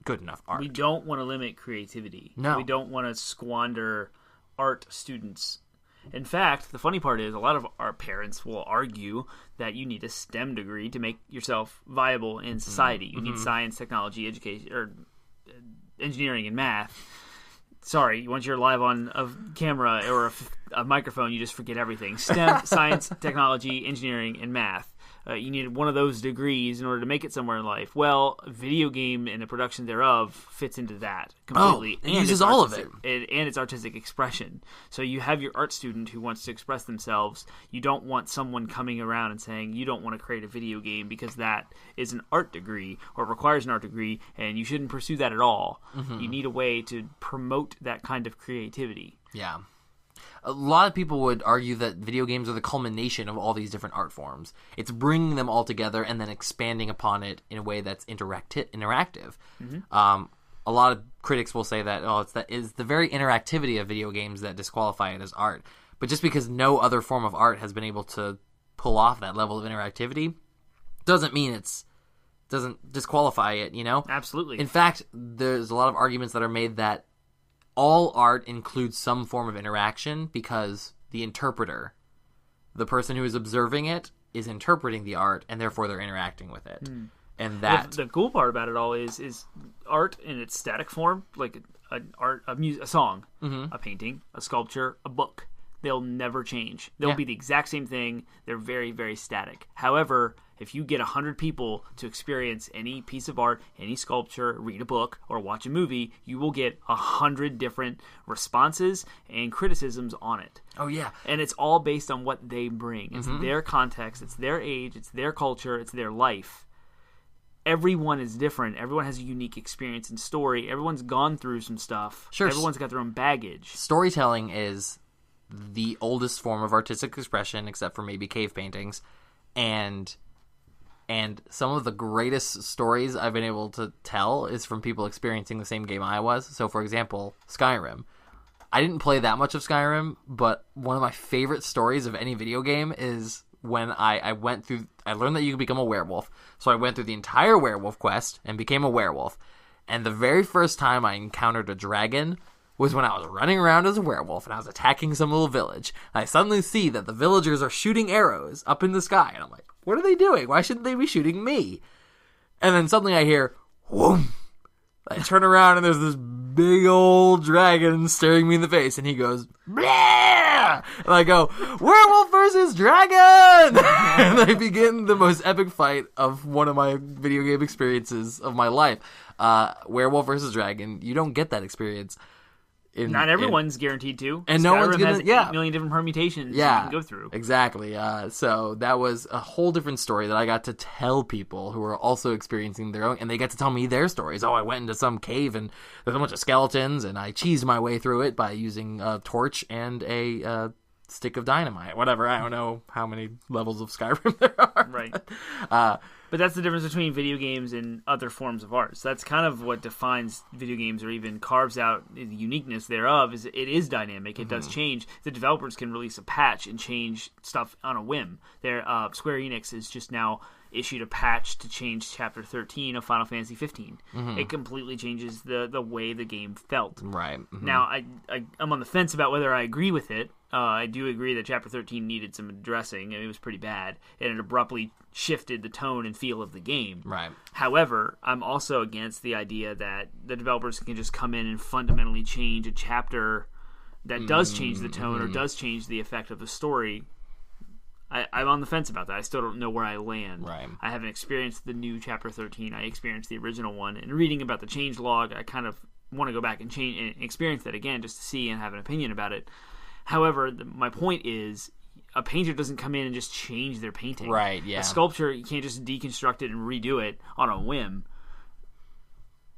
good enough art. We don't want to limit creativity. No. We don't want to squander art students. In fact, the funny part is a lot of our parents will argue that you need a STEM degree to make yourself viable in society. You need science, technology, education, or engineering and math. Sorry, once you're live on a camera or a microphone, you just forget everything. STEM, science, technology, engineering, and math. You need one of those degrees in order to make it somewhere in life. Well, a video game and the production thereof fits into that completely. It uses all of it. And its artistic expression. So you have your art student who wants to express themselves. You don't want someone coming around and saying, you don't want to create a video game because that is an art degree or requires an art degree, and you shouldn't pursue that at all. You need a way to promote that kind of creativity. Yeah. A lot of people would argue that video games are the culmination of all these different art forms. It's bringing them all together and then expanding upon it in a way that's interactive. A lot of critics will say that, it's the very interactivity of video games that disqualify it as art. But just because no other form of art has been able to pull off that level of interactivity doesn't mean doesn't disqualify it, Absolutely. In fact, there's a lot of arguments that are made that all art includes some form of interaction because the interpreter, the person who is observing it, is interpreting the art, and therefore they're interacting with it. And that the cool part about it all is art in its static form, like a song, a painting, a sculpture, a book. They'll never change. They'll be the exact same thing. They're very, very static. However, if you get 100 people to experience any piece of art, any sculpture, read a book, or watch a movie, you will get 100 different responses and criticisms on it. Oh, yeah. And it's all based on what they bring. It's their context, it's their age, it's their culture, it's their life. Everyone is different. Everyone has a unique experience and story. Everyone's gone through some stuff. Sure. Everyone's got their own baggage. Storytelling is the oldest form of artistic expression, except for maybe cave paintings, and some of the greatest stories I've been able to tell is from people experiencing the same game I was. So, for example, Skyrim. I didn't play that much of Skyrim, but one of my favorite stories of any video game is when I learned that you could become a werewolf. So I went through the entire werewolf quest and became a werewolf. And the very first time I encountered a dragon was when I was running around as a werewolf and I was attacking some little village. And I suddenly see that the villagers are shooting arrows up in the sky. And I'm like, what are they doing? Why shouldn't they be shooting me? And then suddenly I hear, whoom. I turn around and there's this big old dragon staring me in the face, and he goes, Bleh! And I go, werewolf versus dragon! And I begin the most epic fight of one of my video game experiences of my life. Werewolf versus dragon, you don't get that experience. Not everyone's guaranteed to. And Skyrim no one's has going to, 8 million different permutations you can go through. Exactly. So that was a whole different story that I got to tell people who were also experiencing their own, and they got to tell me their stories. Oh, I went into some cave and there's a bunch of skeletons, and I cheesed my way through it by using a torch and a stick of dynamite. Whatever. I don't know how many levels of Skyrim there are. Right. But that's the difference between video games and other forms of art. So that's kind of what defines video games, or even carves out the uniqueness thereof, is it is dynamic. It does change. The developers can release a patch and change stuff on a whim. Square Enix has just now issued a patch to change Chapter 13 of Final Fantasy 15. It completely changes the way the game felt. Right. Now, I'm on the fence about whether I agree with it. I do agree that Chapter 13 needed some addressing, and it was pretty bad, and it abruptly shifted the tone and feel of the game. Right. However, I'm also against the idea that the developers can just come in and fundamentally change a chapter that does change the tone or does change the effect of the story. I'm on the fence about that. I still don't know where I land. Right. I haven't experienced the new Chapter 13. I experienced the original one. And reading about the change log, I kind of want to go back and change and experience that again just to see and have an opinion about it. However, my point is, a painter doesn't come in and just change their painting. Right, yeah. A sculpture, you can't just deconstruct it and redo it on a whim.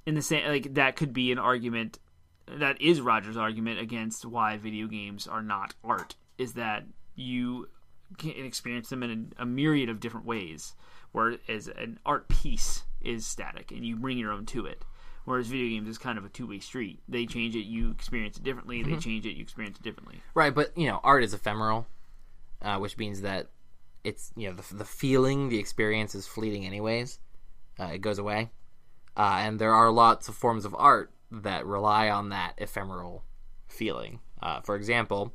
In the same, like, that could be an argument, that is Roger's argument against why video games are not art, is that you can experience them in a myriad of different ways, whereas an art piece is static, and you bring your own to it. Whereas video games is kind of a two-way street. They change it, you experience it differently. They change it, you experience it differently. Right, but, art is ephemeral, which means that it's, the feeling, the experience is fleeting anyways. It goes away. And there are lots of forms of art that rely on that ephemeral feeling. For example,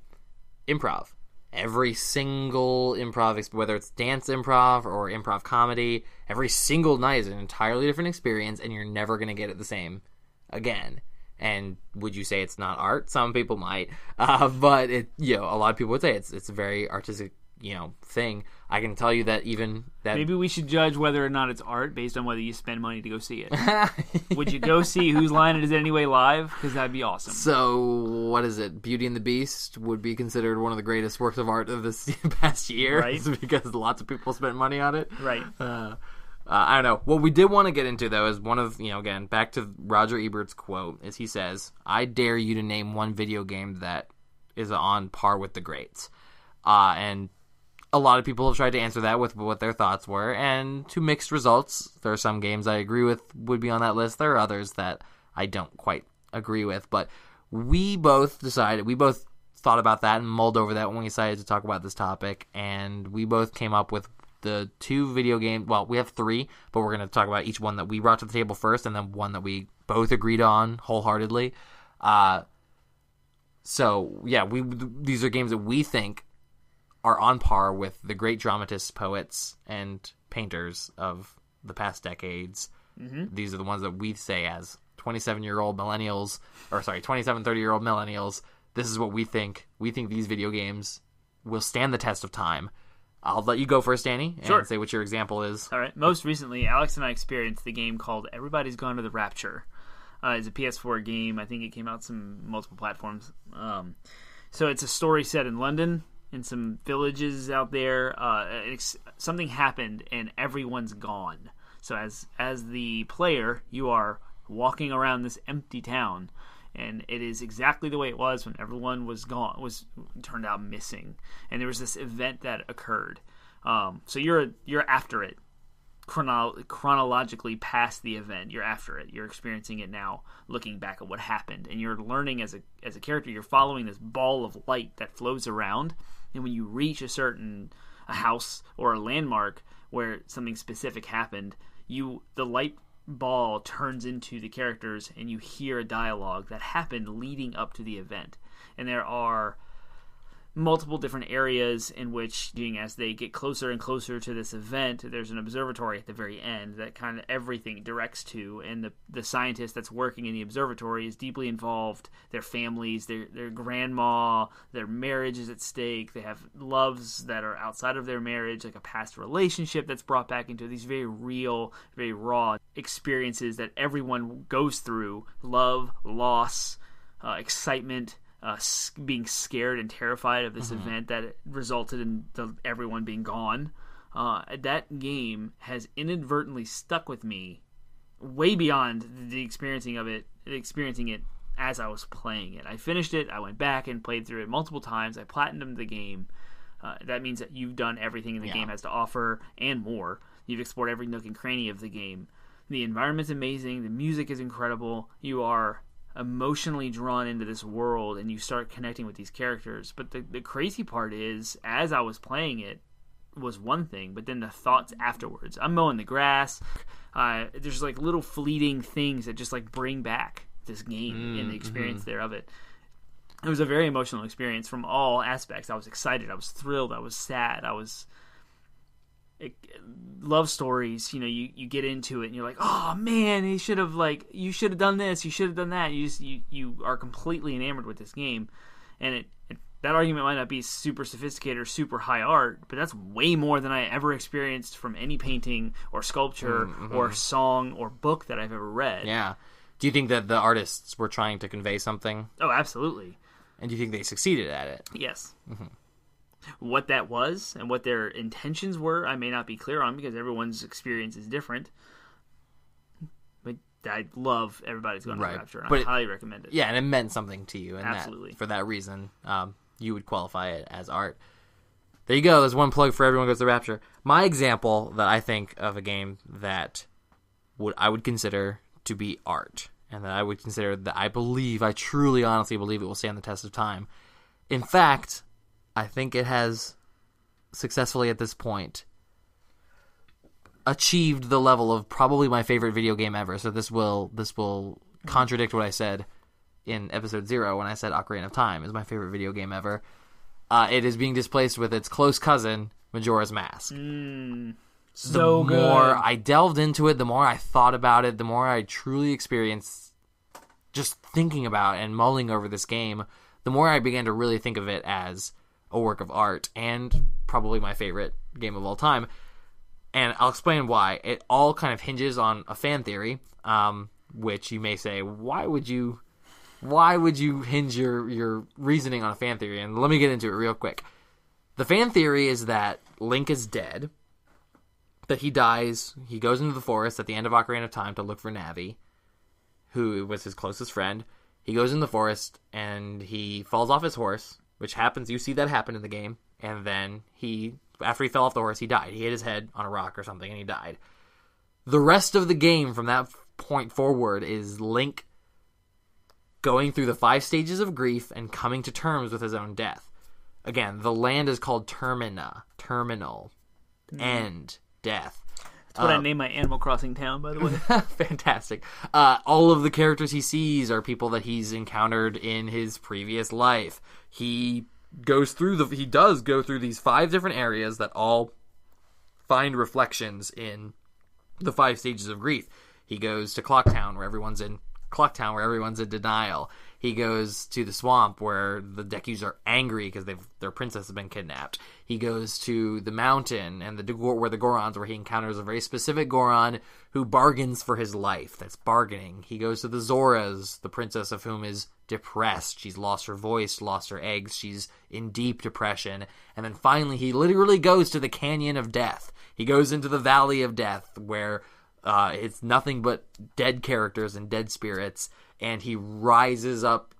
improv. Every single improv, whether it's dance improv or improv comedy, every single night is an entirely different experience, and you're never going to get it the same again. And would you say it's not art? Some people might, but a lot of people would say it's a very artistic, thing. I can tell you that even that. Maybe we should judge whether or not it's art based on whether you spend money to go see it. Would you go see Whose Line It Is It Anyway live? Because that'd be awesome. So, what is it? Beauty and the Beast would be considered one of the greatest works of art of this past year, right? Because lots of people spent money on it, right? I don't know. What we did want to get into, though, is one of, again, back to Roger Ebert's quote, is he says, I dare you to name one video game that is on par with the greats. And a lot of people have tried to answer that with what their thoughts were, and to mixed results. There are some games I agree with would be on that list. There are others that I don't quite agree with. But we both thought about that and mulled over that when we decided to talk about this topic, and we both came up with the two video games. Well, we have three, but we're going to talk about each one that we brought to the table first, and then one that we both agreed on wholeheartedly. These are games that we think are on par with the great dramatists, poets, and painters of the past decades. These are the ones that we say as 27-year-old millennials, 30-year-old millennials. This is what we think. We think these video games will stand the test of time. I'll let you go first, Danny, and say what your example is. All right. Most recently, Alex and I experienced the game called Everybody's Gone to the Rapture. It's a PS4 game. I think it came out some multiple platforms. So it's a story set in London, in some villages out there. Something happened, and everyone's gone. So as the player, you are walking around this empty town, and it is exactly the way it was when everyone was gone, turned out missing, and there was this event that occurred. So you're after it, chronologically past the event. You're after it. You're experiencing it now, looking back at what happened, and you're learning as a character. You're following this ball of light that flows around, and when you reach a house or a landmark where something specific happened, the light ball turns into the characters, and you hear a dialogue that happened leading up to the event. And there are multiple different areas in which, as they get closer and closer to this event, there's an observatory at the very end that kind of everything directs to, and the scientist that's working in the observatory is deeply involved. Their families, their grandma, their marriage is at stake. They have loves that are outside of their marriage, like a past relationship that's brought back into these very real, very raw experiences that everyone goes through: love, loss, excitement, being scared and terrified of this event that resulted in everyone being gone. That game has inadvertently stuck with me way beyond the experiencing it as I was playing it. I finished it, I went back and played through it multiple times, I platinumed the game. That means that you've done everything the game has to offer and more. You've explored every nook and cranny of the game. The environment's amazing, the music is incredible, you are emotionally drawn into this world, and you start connecting with these characters. But the crazy part is, as I was playing it was one thing, but then the thoughts afterwards. I'm mowing the grass. There's like little fleeting things that just like bring back this game and the experience there of it. It was a very emotional experience from all aspects. I was excited. I was thrilled. I was sad. Love stories, you get into it and you're like, oh man, you should have done this, you should have done that. You are completely enamored with this game, and that argument might not be super sophisticated or super high art, but that's way more than I ever experienced from any painting or sculpture or song or book that I've ever read. Yeah. Do you think that the artists were trying to convey something? Oh, absolutely. And do you think they succeeded at it? Yes. What that was and what their intentions were, I may not be clear on, because everyone's experience is different. But I love Everybody's Going to Rapture, and I highly recommend it. Yeah, and it meant something to you. And absolutely. For that reason, you would qualify it as art. There you go. There's one plug for Everyone Goes to Rapture. My example that I think of a game that I would consider to be art, and that I would consider that I truly, honestly believe it will stand the test of time. In fact, I think it has successfully at this point achieved the level of probably my favorite video game ever. So this will contradict what I said in episode 0 when I said Ocarina of Time is my favorite video game ever. It is being displaced with its close cousin, Majora's Mask. So good. The more I delved into it, the more I thought about it, the more I truly experienced just thinking about and mulling over this game, the more I began to really think of it as a work of art, and probably my favorite game of all time. And I'll explain why. It all kind of hinges on a fan theory, which you may say, why would you hinge your reasoning on a fan theory? And let me get into it real quick. The fan theory is that Link is dead, that he dies, he goes into the forest at the end of Ocarina of Time to look for Navi, who was his closest friend. He goes in the forest, and he falls off his horse, which happens, you see that happen in the game, and then after he fell off the horse, he died. He hit his head on a rock or something, and he died. The rest of the game from that point forward is Link going through the 5 stages of grief and coming to terms with his own death. Again, the land is called terminal, end, death. That's what I named my Animal Crossing town, by the way. Fantastic. All of the characters he sees are people that he's encountered in his previous life. He does go through these 5 different areas that all find reflections in the 5 stages of grief. He goes to Clocktown, where everyone's in denial. He goes to the swamp where the Decus are angry because their princess has been kidnapped. He goes to the mountain and where the Gorons, where he encounters a very specific Goron who bargains for his life. That's bargaining. He goes to the Zoras, the princess of whom is depressed. She's lost her voice, lost her eggs. She's in deep depression. And then finally, he literally goes to the Canyon of Death. He goes into the Valley of Death, where it's nothing but dead characters and dead spirits, and he rises up,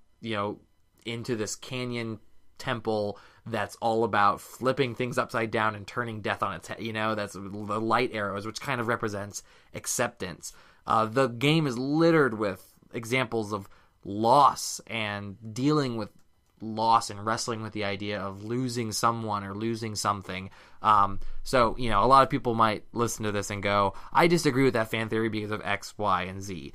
into this canyon temple that's all about flipping things upside down and turning death on its head. That's the light arrows, which kind of represents acceptance. The game is littered with examples of loss and dealing with loss and wrestling with the idea of losing someone or losing something. So, a lot of people might listen to this and go, I disagree with that fan theory because of X, Y, and Z.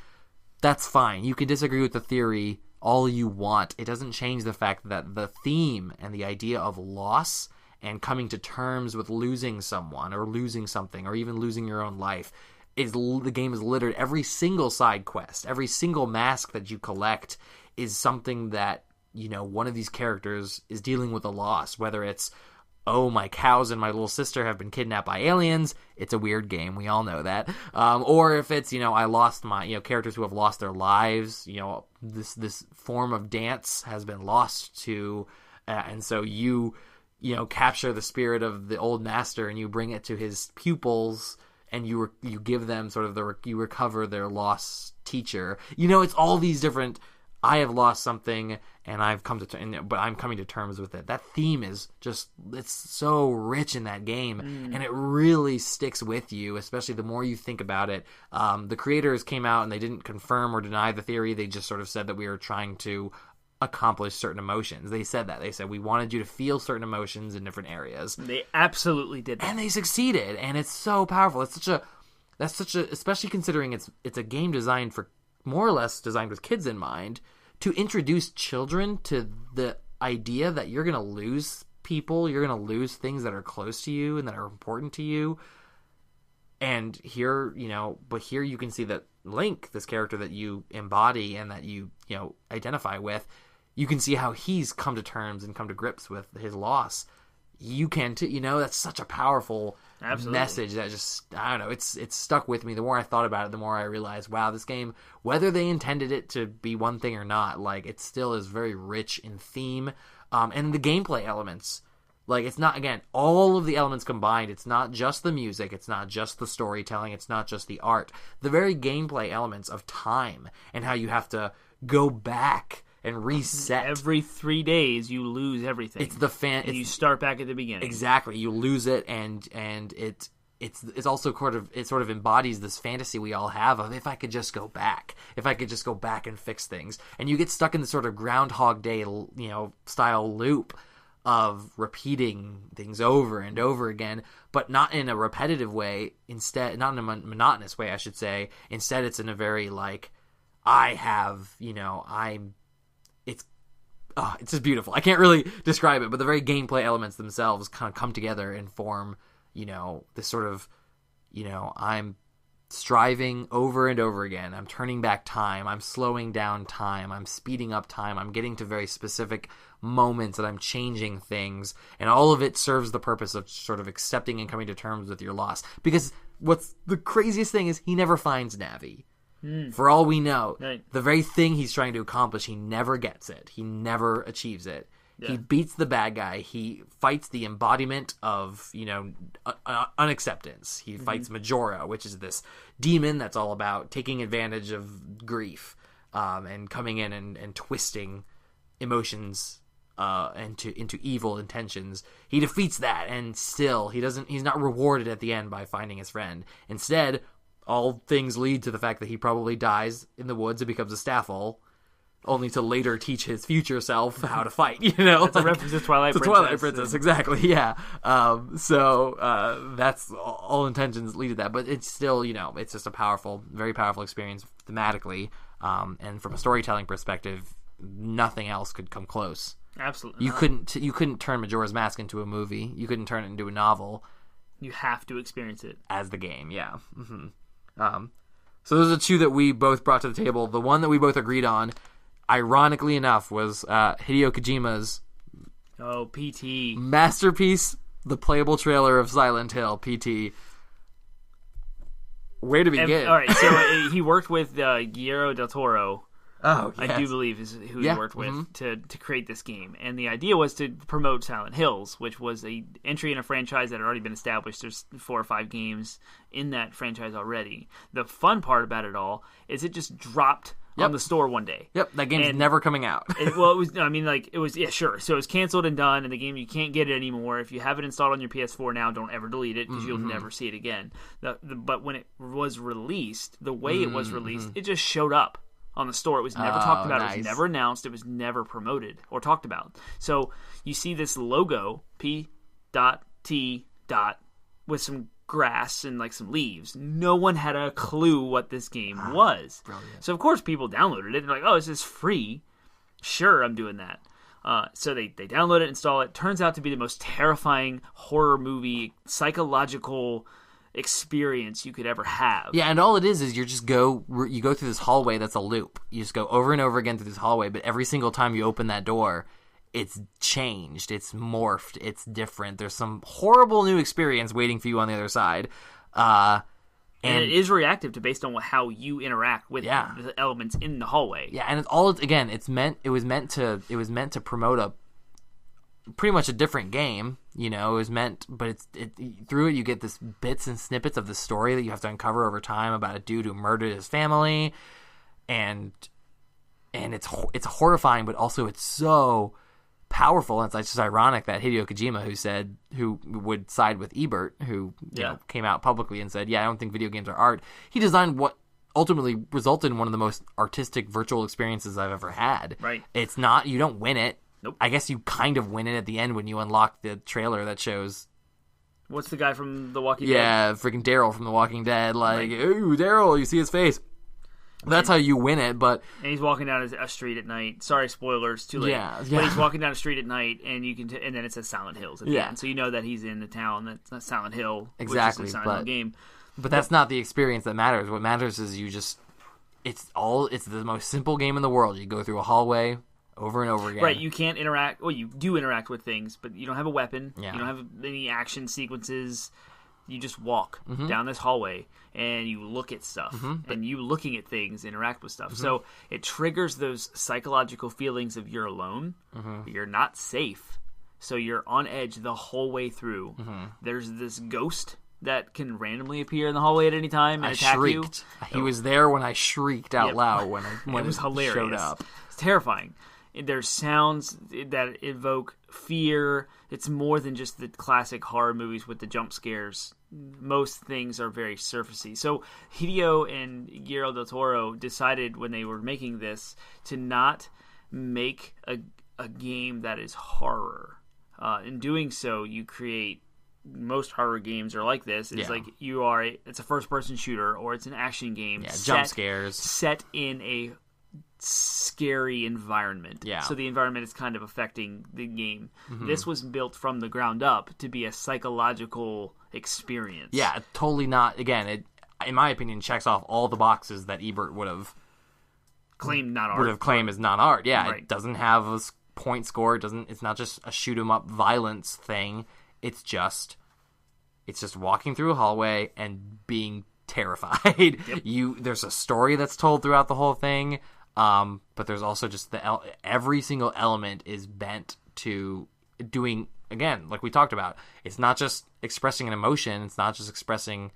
That's fine. You can disagree with the theory all you want. It doesn't change the fact that the theme and the idea of loss and coming to terms with losing someone or losing something or even losing your own life the game is littered. Every single side quest, every single mask that you collect is something that, one of these characters is dealing with a loss, whether it's, oh, my cows and my little sister have been kidnapped by aliens. It's a weird game. We all know that. Or if it's, I lost my, characters who have lost their lives, this form of dance has been lost to, and so you capture the spirit of the old master and you bring it to his pupils and you give them sort of you recover their lost teacher. It's all these different, I have lost something and but I'm coming to terms with it. That theme is just, it's so rich in that game and it really sticks with you, especially the more you think about it. The creators came out and they didn't confirm or deny the theory. They just sort of said that we were trying to accomplish certain emotions. They said that. They said, we wanted you to feel certain emotions in different areas. They absolutely did that. And they succeeded. And it's so powerful. That's such a, especially considering it's a game designed for, more or less designed with kids in mind, to introduce children to the idea that you're going to lose people, you're going to lose things that are close to you and that are important to you. And here, but here you can see that Link, this character that you embody and that you identify with, you can see how he's come to terms and come to grips with his loss. You can too, that's such a powerful message that just, I don't know, it's stuck with me. The more I thought about it, the more I realized, wow, this game, whether they intended it to be one thing or not, like, it still is very rich in theme, and the gameplay elements. Like, it's not, again, all of the elements combined. It's not just the music. It's not just the storytelling. It's not just the art. The very gameplay elements of time and how you have to go back and reset. Every 3 days, you lose everything. It's the you start back at the beginning. Exactly. You lose it, and it's also sort of embodies this fantasy we all have of, if I could just go back, and fix things. And you get stuck in this sort of Groundhog Day, style loop of repeating things over and over again, but not in a repetitive way. Instead, not in a monotonous way, I should say. Instead, it's in a very it's just beautiful. I can't really describe it, but the very gameplay elements themselves kind of come together and form, this sort of, I'm striving over and over again. I'm turning back time. I'm slowing down time. I'm speeding up time. I'm getting to very specific moments and I'm changing things. And all of it serves the purpose of sort of accepting and coming to terms with your loss. Because what's the craziest thing is he never finds Navi. For all we know, right. The very thing he's trying to accomplish, he never gets it. He never achieves it. Yeah. He beats the bad guy. He fights the embodiment of, unacceptance. He fights Majora, which is this demon that's all about taking advantage of grief, and coming in and twisting emotions into evil intentions. He defeats that, and still he's not rewarded at the end by finding his friend. Instead, all things lead to the fact that he probably dies in the woods and becomes a Staffel, only to later teach his future self how to fight, That's a reference to Twilight Princess, exactly, yeah. So that's all intentions lead to that, but it's still, it's just a powerful, very powerful experience thematically, and from a storytelling perspective, nothing else could come close. Absolutely. You couldn't turn Majora's Mask into a movie. You couldn't turn it into a novel. You have to experience it as the game, yeah. Mm-hmm. So those are two that we both brought to the table. The one that we both agreed on, ironically enough, was Hideo Kojima's PT masterpiece, the playable trailer of Silent Hill, PT. Where to begin? All right, so he worked with Guillermo del Toro. Oh, yes. I do believe is who he worked with to create this game. And the idea was to promote Silent Hills, which was a entry in a franchise that had already been established. There's 4 or 5 games in that franchise already. The fun part about it all is it just dropped on the store one day. Yep, that game's never coming out. It was, sure. So it was canceled and done, and the game, you can't get it anymore. If you have it installed on your PS4 now, don't ever delete it, because you'll never see it again. But when it was released, the way it was released, it just showed up on the store. It was never talked about. Nice. It was never announced. It was never promoted or talked about. So you see this logo, P.T. with some grass and some leaves. No one had a clue what this game was. Brilliant. So of course people downloaded it. They're like, oh, this is free. Sure, I'm doing that. So they download it, install it. Turns out to be the most terrifying horror movie, psychological experience you could ever have. Yeah, and all it is you go through this hallway that's a loop. You just go over and over again through this hallway, but every single time you open that door, it's changed, it's morphed, it's different. There's some horrible new experience waiting for you on the other side. And it is reactive to based on how you interact with the elements in the hallway. Yeah, and it was meant to promote pretty much a different game. You know, it was meant, but through it you get this bits and snippets of the story that you have to uncover over time about a dude who murdered his family, and it's horrifying, but also it's so powerful. And it's just ironic that Hideo Kojima, who would side with Ebert, who came out publicly and said, I don't think video games are art. He designed what ultimately resulted in one of the most artistic virtual experiences I've ever had. Right. It's not, you don't win it. Nope. I guess you kind of win it at the end when you unlock the trailer that shows... What's the guy from The Walking Dead? Yeah, freaking Daryl from The Walking Dead. Like, ooh, Daryl, you see his face. That's how you win it, but... And he's walking down a street at night. Sorry, spoilers, too late. Yeah. But he's walking down a street at night, and you can and then it says Silent Hills at the end. So you know that he's in the town that's not Silent Hill, exactly, which is a Silent Hill game. But that's not the experience that matters. What matters is it's the most simple game in the world. You go through a hallway over and over again. Right, you can't interact... Well, you do interact with things, but you don't have a weapon. Yeah. You don't have any action sequences. You just walk down this hallway and you look at stuff, and you looking at things interact with stuff. So it triggers those psychological feelings of you're alone, you're not safe, so you're on edge the whole way through. There's this ghost that can randomly appear in the hallway at any time and attack shrieked. You. He was there when I shrieked out loud when it was hilarious. Showed up. It's terrifying. There's sounds that evoke fear. It's more than just the classic horror movies with the jump scares. Most things are very surfacey. So Hideo and Guillermo del Toro decided when they were making this to not make a game that is horror. In doing so, you create... Most horror games are like this. It's like it's a first-person shooter or it's an action game. Yeah, jump scares. Set in a scary environment. Yeah. So the environment is kind of affecting the game. This was built from the ground up to be a psychological experience. Yeah, totally not. Again, it, in my opinion, checks off all the boxes that Ebert would have claimed not art. Would have claimed as not art. Yeah, right. It doesn't have a point score. It's not just a shoot 'em up violence thing. It's just walking through a hallway and being terrified. Yep. There's a story that's told throughout the whole thing. But there's also just every single element is bent to doing, again, like we talked about, it's not just expressing an emotion, it's not just expressing,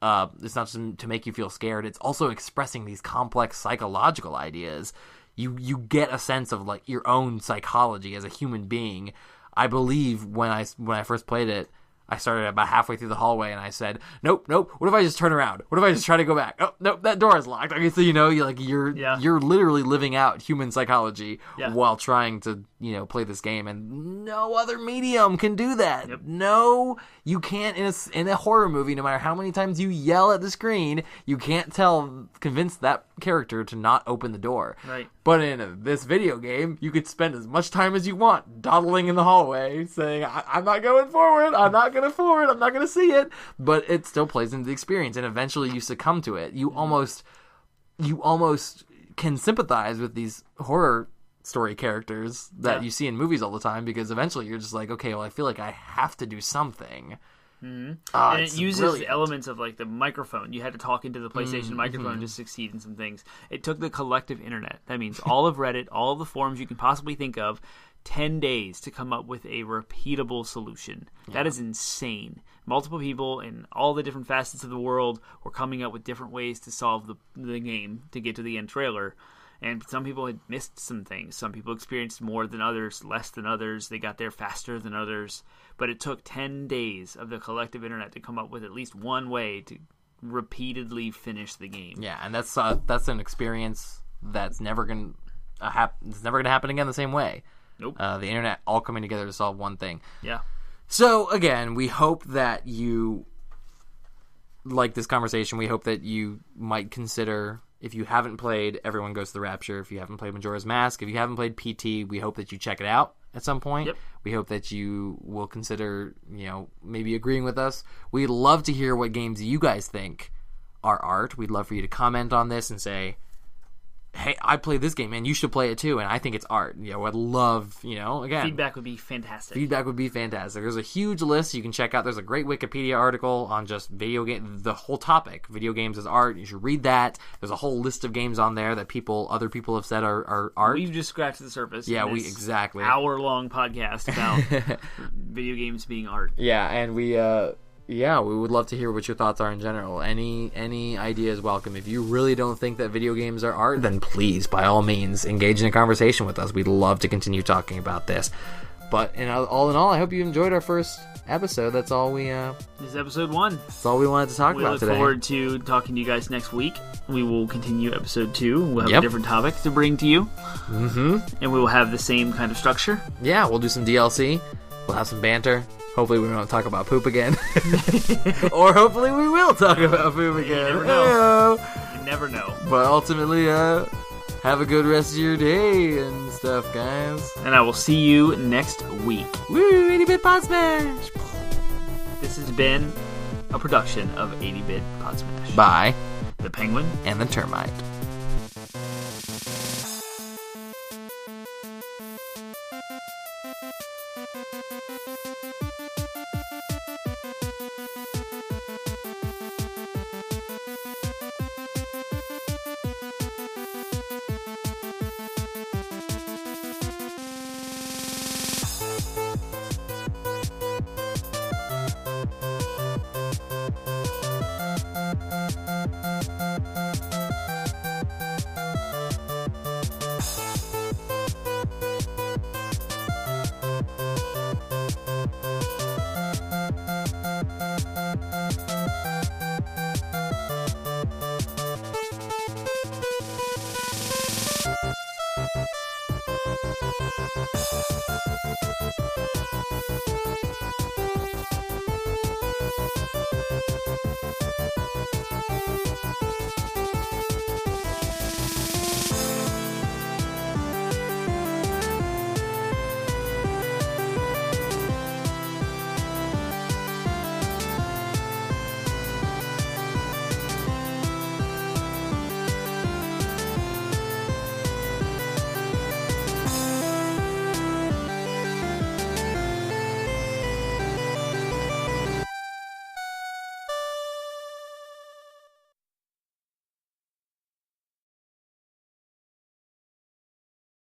it's not just to make you feel scared, it's also expressing these complex psychological ideas. You get a sense of like your own psychology as a human being. I believe when I first played it, I started about halfway through the hallway and I said, nope, what if I just turn around? What if I just try to go back? Oh, nope, that door is locked. Okay, so you're literally living out human psychology while trying to, play this game, and no other medium can do that. Yep. No, you can't in a horror movie, no matter how many times you yell at the screen, you can't convince that character to not open the door. Right. But in this video game, you could spend as much time as you want dawdling in the hallway saying, I'm not going forward, I'm not going forward, I'm not going to see it, but it still plays into the experience, and eventually you succumb to it. You almost can sympathize with these horror story characters that you see in movies all the time, because eventually you're just like, okay, well, I feel like I have to do something. And it uses brilliant elements of like the microphone. You had to talk into the PlayStation microphone to succeed in some things. It took the collective internet. That means all of Reddit, all of the forums you can possibly think of, 10 days to come up with a repeatable solution. Yeah. That is insane. Multiple people in all the different facets of the world were coming up with different ways to solve the game to get to the end trailer. And some people had missed some things. Some people experienced more than others, less than others. They got there faster than others. But it took 10 days of the collective internet to come up with at least one way to repeatedly finish the game. Yeah, and that's an experience that's never going to happen again the same way. Nope. The internet all coming together to solve one thing. Yeah. So, again, we hope that you like this conversation. We hope that you might consider If you haven't played Everyone Goes to the Rapture, if you haven't played Majora's Mask, if you haven't played PT, we hope that you check it out at some point. Yep. We hope that you will consider, maybe agreeing with us. We'd love to hear what games you guys think are art. We'd love for you to comment on this and say, hey, I played this game, and you should play it too, and I think it's art. I'd love, again. Feedback would be fantastic. There's a huge list you can check out. There's a great Wikipedia article on just video game, the whole topic. Video games as art. You should read that. There's a whole list of games on there that other people have said are art. We've just scratched the surface. Yeah, exactly. Hour-long podcast about video games being art. Yeah, and we would love to hear what your thoughts are in general. Any idea is welcome. If you really don't think that video games are art, then please, by all means, engage in a conversation with us. We'd love to continue talking about this. But all in all, I hope you enjoyed our first episode. That's all we... This is episode 1. That's all we wanted to talk about today. We look forward to talking to you guys next week. We will continue episode 2. We'll have a different topic to bring to you. Mm-hmm. And we will have the same kind of structure. Yeah, we'll do some DLC. We'll have some banter. Hopefully we won't talk about poop again. Or hopefully we will talk about poop again. You never know. You never know. But ultimately, have a good rest of your day and stuff, guys. And I will see you next week. Woo! 80-bit Podsmash! This has been a production of 80-bit Podsmash. By the Penguin and the Termite.